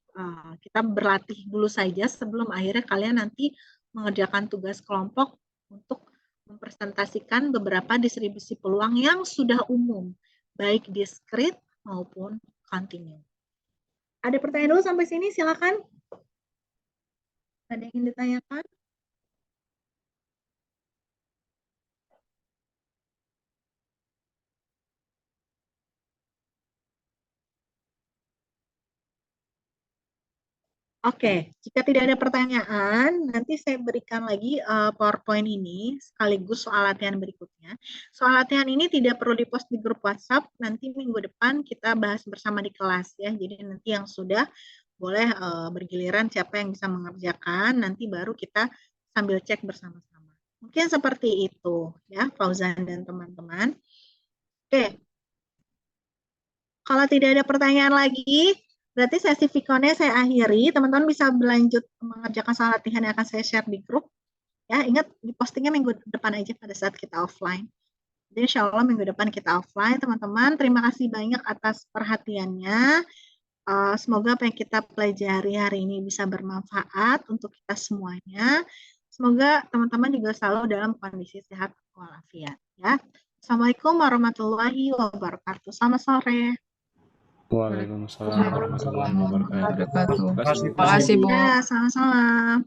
kita berlatih dulu saja sebelum akhirnya kalian nanti mengerjakan tugas kelompok untuk mempresentasikan beberapa distribusi peluang yang sudah umum, baik diskrit maupun kontinu. Ada pertanyaan dulu sampai sini, silakan. Ada yang ingin ditanyakan? Oke, jika tidak ada pertanyaan, nanti saya berikan lagi PowerPoint ini sekaligus soal latihan berikutnya. Soal latihan ini tidak perlu dipost di grup WhatsApp, nanti minggu depan kita bahas bersama di kelas ya. Jadi nanti yang sudah boleh bergiliran siapa yang bisa mengerjakan, nanti baru kita sambil cek bersama-sama. Mungkin seperti itu ya, Fauzan dan teman-teman. Oke, kalau tidak ada pertanyaan lagi, berarti sesi Vkonnya saya akhiri. Teman-teman bisa berlanjut mengerjakan soal latihan yang akan saya share di grup. Ya, ingat di postingnya minggu depan aja pada saat kita offline. Jadi insya Allah minggu depan kita offline, teman-teman. Terima kasih banyak atas perhatiannya. Semoga apa yang kita pelajari hari ini bisa bermanfaat untuk kita semuanya. Semoga teman-teman juga selalu dalam kondisi sehat walafiat. Ya. Assalamualaikum warahmatullahi wabarakatuh. Selamat sore. Waalaikumsalam warahmatullahi wabarakatuh. Terima kasih, Bu. Terima kasih, Bu. Ya, sama-sama.